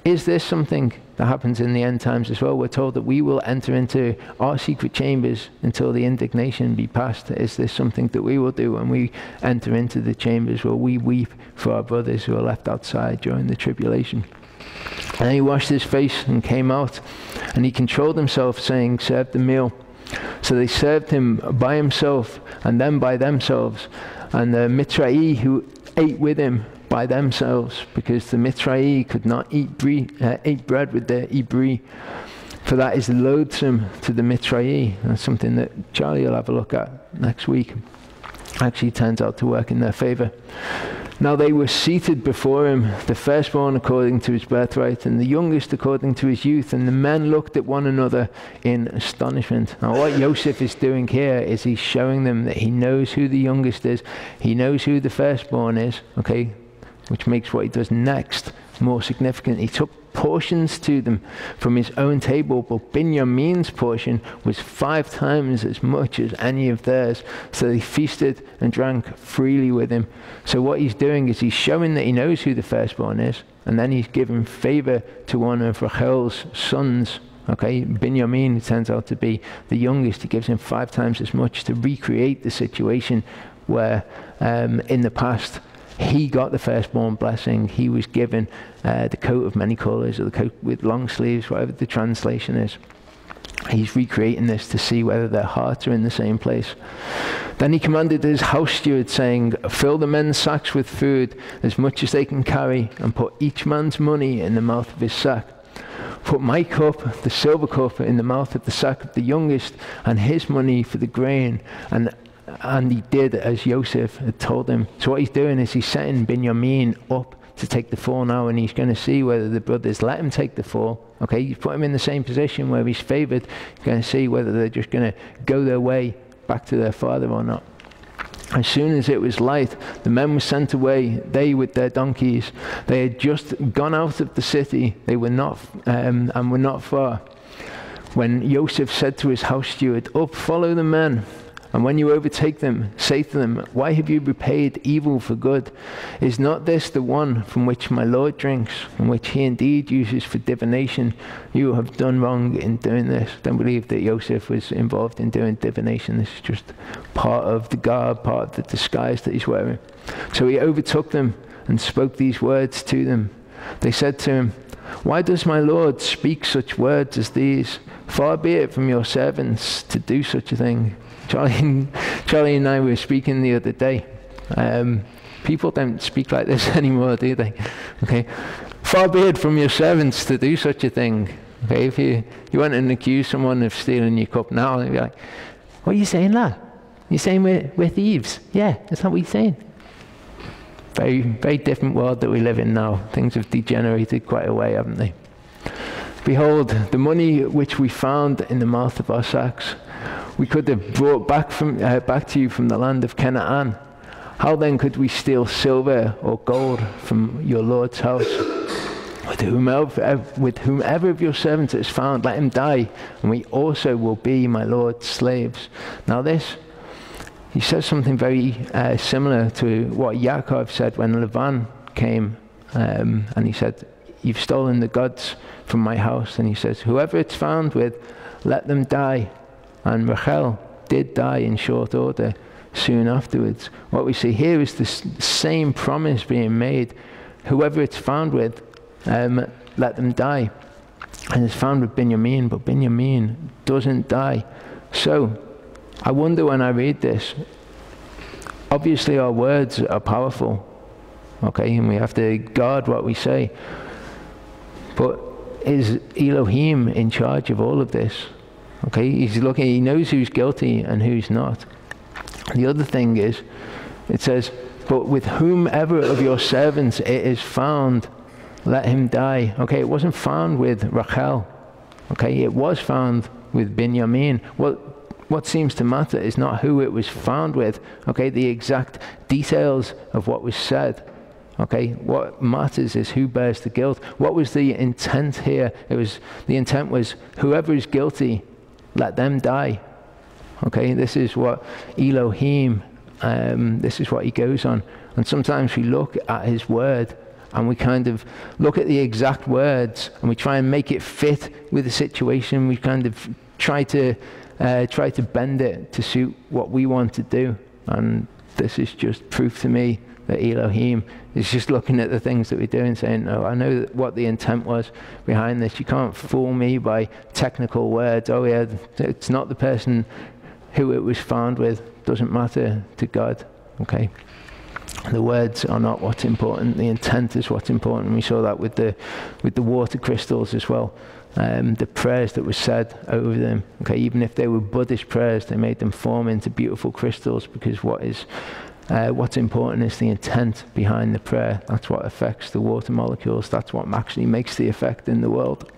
Is this something that happens in the end times as well? We're told that we will enter into our secret chambers until the indignation be past. Is this something that we will do when we enter into the chambers? Will we weep for our brothers who are left outside during the tribulation? And he washed his face and came out, and he controlled himself, saying, "Serve the meal." So they served him by himself and then by themselves, and the Mitzraim who ate with him by themselves, because the Mitzraim could not eat bread with the Ibri, for that is loathsome to the Mitzraim. That's something that Charlie will have a look at next week. actually turns out to work in their favor. Now they were seated before him, the firstborn according to his birthright, and the youngest according to his youth. And the men looked at one another in astonishment. Now what Joseph is doing here is he's showing them that he knows who the youngest is. He knows who the firstborn is, okay? Which makes what he does next more significant. He took portions to them from his own table, but Binyamin's portion was 5 times as much as any of theirs. So they feasted and drank freely with him. So what he's doing is he's showing that he knows who the firstborn is, and then he's giving favor to one of Rachel's sons. Okay, Binyamin turns out to be the youngest. He gives him 5 times as much to recreate the situation where in the past he got the firstborn blessing. He was given the coat of many colors, or the coat with long sleeves, whatever the translation is. He's recreating this to see whether their hearts are in the same place. Then he commanded his house steward, saying, fill the men's sacks with food, as much as they can carry, and put each man's money in the mouth of his sack. Put my cup, the silver cup, in the mouth of the sack of the youngest, and his money for the grain. And he did as Joseph had told him. So what he's doing is he's setting Binyamin up to take the fall now, and he's going to see whether the brothers let him take the fall. Okay, you put him in the same position where he's favored. He's going to see whether they're just going to go their way back to their father or not. As soon as it was light, the men were sent away, they with their donkeys. They had just gone out of the city. They were not, and were not far. When Joseph said to his house steward, up, follow the men. And when you overtake them, say to them, why have you repaid evil for good? Is not this the one from which my Lord drinks, and which he indeed uses for divination? You have done wrong in doing this. Don't believe that Joseph was involved in doing divination. This is just part of the garb, part of the disguise that he's wearing. So he overtook them and spoke these words to them. They said to him, why does my Lord speak such words as these? Far be it from your servants to do such a thing. Charlie and I were speaking the other day. People don't speak like this anymore, do they? Okay. Far be it from your servants to do such a thing. Okay. If you went and accused someone of stealing your cup now, they'd be like, what are you saying, lad? You're saying we're thieves? Yeah, that's not what you're saying. Very, very different world that we live in now. Things have degenerated quite a way, haven't they? Behold, the money which we found in the mouth of our sacks, we could have brought back to you from the land of Canaan. How then could we steal silver or gold from your Lord's house? With whomever of your servants is found, let him die, and we also will be my Lord's slaves. Now this, he says something very similar to what Yaakov said when Lavan came, and he said, you've stolen the gods from my house. And he says, whoever it's found with, let them die. And Rachel did die in short order soon afterwards. What we see here is the same promise being made. Whoever it's found with, let them die. And it's found with Binyamin, but Binyamin doesn't die. So I wonder when I read this, obviously our words are powerful, okay, and we have to guard what we say. But is Elohim in charge of all of this? Okay, he's looking, he knows who's guilty and who's not. The other thing is, it says, but with whomever of your servants it is found, let him die. Okay, it wasn't found with Rachel. Okay, it was found with Binyamin. What seems to matter is not who it was found with. Okay, the exact details of what was said. Okay, what matters is who bears the guilt. What was the intent here? The intent was whoever is guilty, let them die. Okay, this is what Elohim, this is what he goes on. And sometimes we look at his word and we kind of look at the exact words and we try and make it fit with the situation. We kind of try to bend it to suit what we want to do. And this is just proof to me that Elohim is just looking at the things that we do and saying, no, I know what the intent was behind this. You can't fool me by technical words. Oh yeah, it's not the person who it was found with. Doesn't matter to God. Okay. The words are not what's important. The intent is what's important. We saw that with the water crystals as well. The prayers that were said over them. Okay, even if they were Buddhist prayers, they made them form into beautiful crystals, because what's important is the intent behind the prayer. That's what affects the water molecules. That's what actually makes the effect in the world.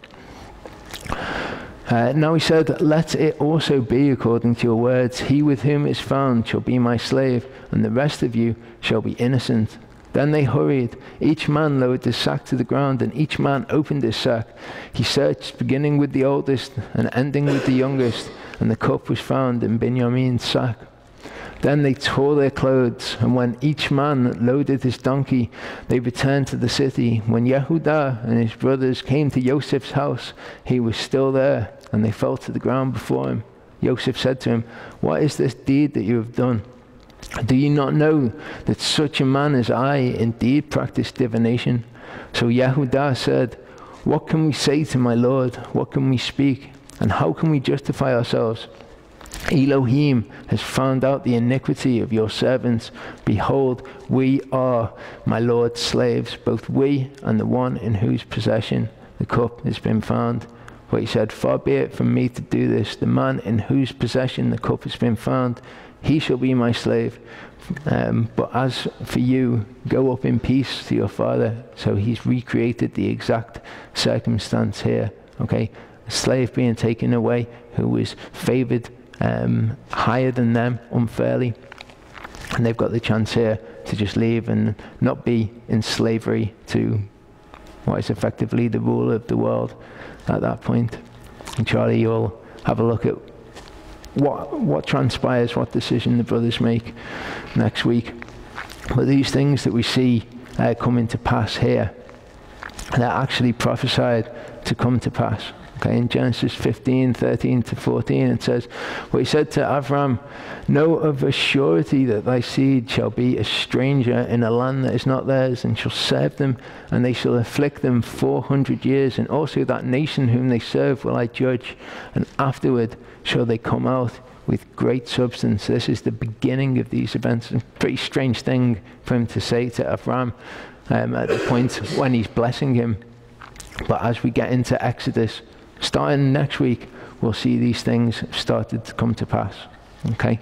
Now he said, let it also be according to your words. He with whom it is found shall be my slave, and the rest of you shall be innocent. Then they hurried. Each man lowered his sack to the ground, and each man opened his sack. He searched, beginning with the oldest and ending with the youngest, and the cup was found in Benjamin's sack. Then they tore their clothes, and when each man loaded his donkey, they returned to the city. When Yehudah and his brothers came to Joseph's house, he was still there, and they fell to the ground before him. Joseph said to him, what is this deed that you have done? Do you not know that such a man as I indeed practice divination? So Yehudah said, what can we say to my Lord? What can we speak? And how can we justify ourselves? Elohim has found out the iniquity of your servants. Behold, we are my Lord's slaves, both we and the one in whose possession the cup has been found. But he said, far be it from me to do this. The man in whose possession the cup has been found, he shall be my slave. But as for you, go up in peace to your father. So he's recreated the exact circumstance here. Okay, a slave being taken away who was favored higher than them unfairly, and they've got the chance here to just leave and not be in slavery to what is effectively the ruler of the world at that point. And Charlie, you'll have a look at what transpires, what decision the brothers make next week. But these things that we see coming to pass here, they're actually prophesied to come to pass. Okay, in Genesis 15:13-14, it says, well, he said to Avram, know of a surety that thy seed shall be a stranger in a land that is not theirs, and shall serve them, and they shall afflict them 400 years. And also that nation whom they serve will I judge, and afterward shall they come out with great substance. This is the beginning of these events. It's a pretty strange thing for him to say to Avram at the point when he's blessing him. But as we get into Exodus, starting next week, we'll see these things started to come to pass. Okay?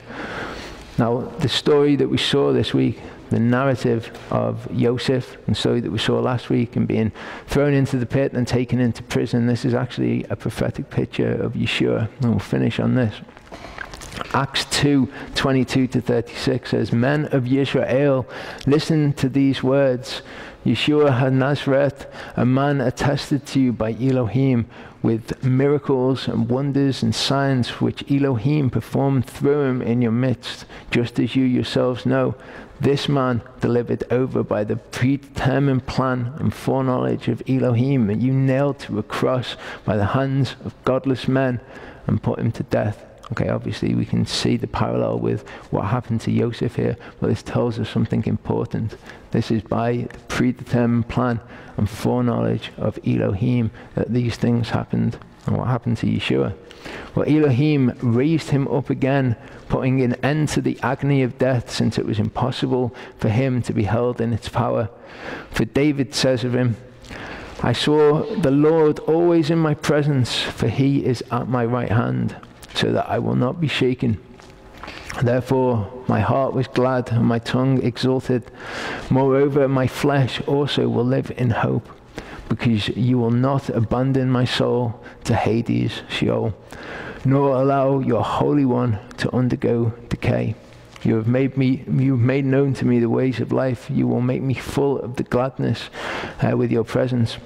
Now, the story that we saw this week, the narrative of Joseph, and story that we saw last week, and being thrown into the pit and taken into prison, this is actually a prophetic picture of Yeshua. And we'll finish on this. Acts 2:22-36 says, men of Yisrael, listen to these words. Yeshua HaNazareth, a man attested to you by Elohim with miracles and wonders and signs which Elohim performed through him in your midst, just as you yourselves know. This man delivered over by the predetermined plan and foreknowledge of Elohim, and you nailed to a cross by the hands of godless men and put him to death. Okay, obviously we can see the parallel with what happened to Joseph here, but this tells us something important. This is by the predetermined plan and foreknowledge of Elohim that these things happened. And what happened to Yeshua? Well, Elohim raised him up again, putting an end to the agony of death, since it was impossible for him to be held in its power. For David says of him, I saw the Lord always in my presence, for he is at my right hand, so that I will not be shaken. Therefore my heart was glad and my tongue exulted. Moreover, my flesh also will live in hope, because you will not abandon my soul to Hades, Sheol, nor allow your Holy One to undergo decay. You have made known to me the ways of life. You will make me full of the gladness with your presence.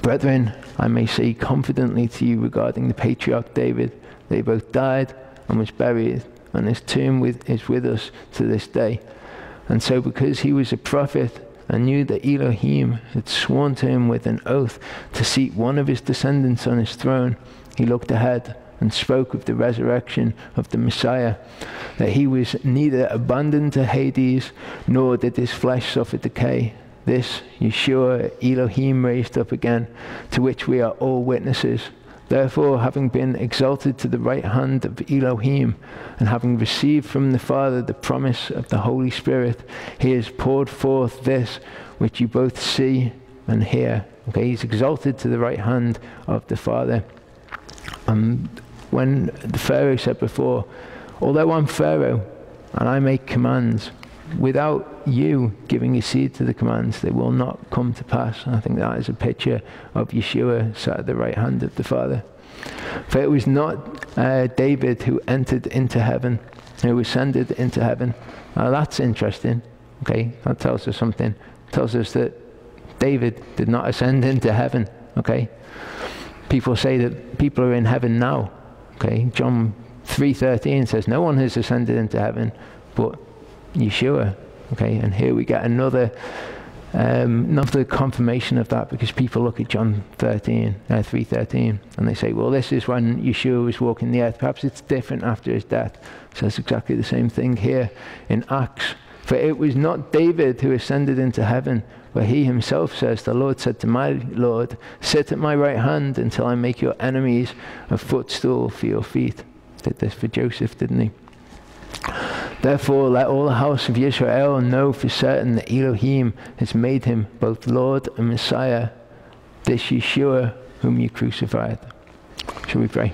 Brethren, I may say confidently to you regarding the patriarch David, they both died and was buried, and his tomb is with us to this day. And so because he was a prophet and knew that Elohim had sworn to him with an oath to seat one of his descendants on his throne, he looked ahead and spoke of the resurrection of the Messiah, that he was neither abandoned to Hades, nor did his flesh suffer decay. This Yeshua Elohim raised up again, to which we are all witnesses. Therefore, having been exalted to the right hand of Elohim, and having received from the Father the promise of the Holy Spirit, he has poured forth this which you both see and hear. Okay, he's exalted to the right hand of the Father. When the Pharaoh said before, although I'm Pharaoh and I make commands, without you giving your seed to the commands, they will not come to pass. And I think that is a picture of Yeshua sat at the right hand of the Father. For it was not David who entered into heaven, who ascended into heaven. Now that's interesting. Okay, that tells us something. It tells us that David did not ascend into heaven. Okay, people say that people are in heaven now. Okay, John 3:13 says no one has ascended into heaven but Yeshua. Okay, and here we get another confirmation of that, because people look at John 3:13 and they say, well, this is when Yeshua was walking the earth. Perhaps it's different after his death. So it's exactly the same thing here in Acts. For it was not David who ascended into heaven, but he himself says, the Lord said to my Lord, sit at my right hand until I make your enemies a footstool for your feet. Did this for Joseph, didn't he? Therefore, let all the house of Israel know for certain that Elohim has made him both Lord and Messiah, this Yeshua whom you crucified. Shall we pray?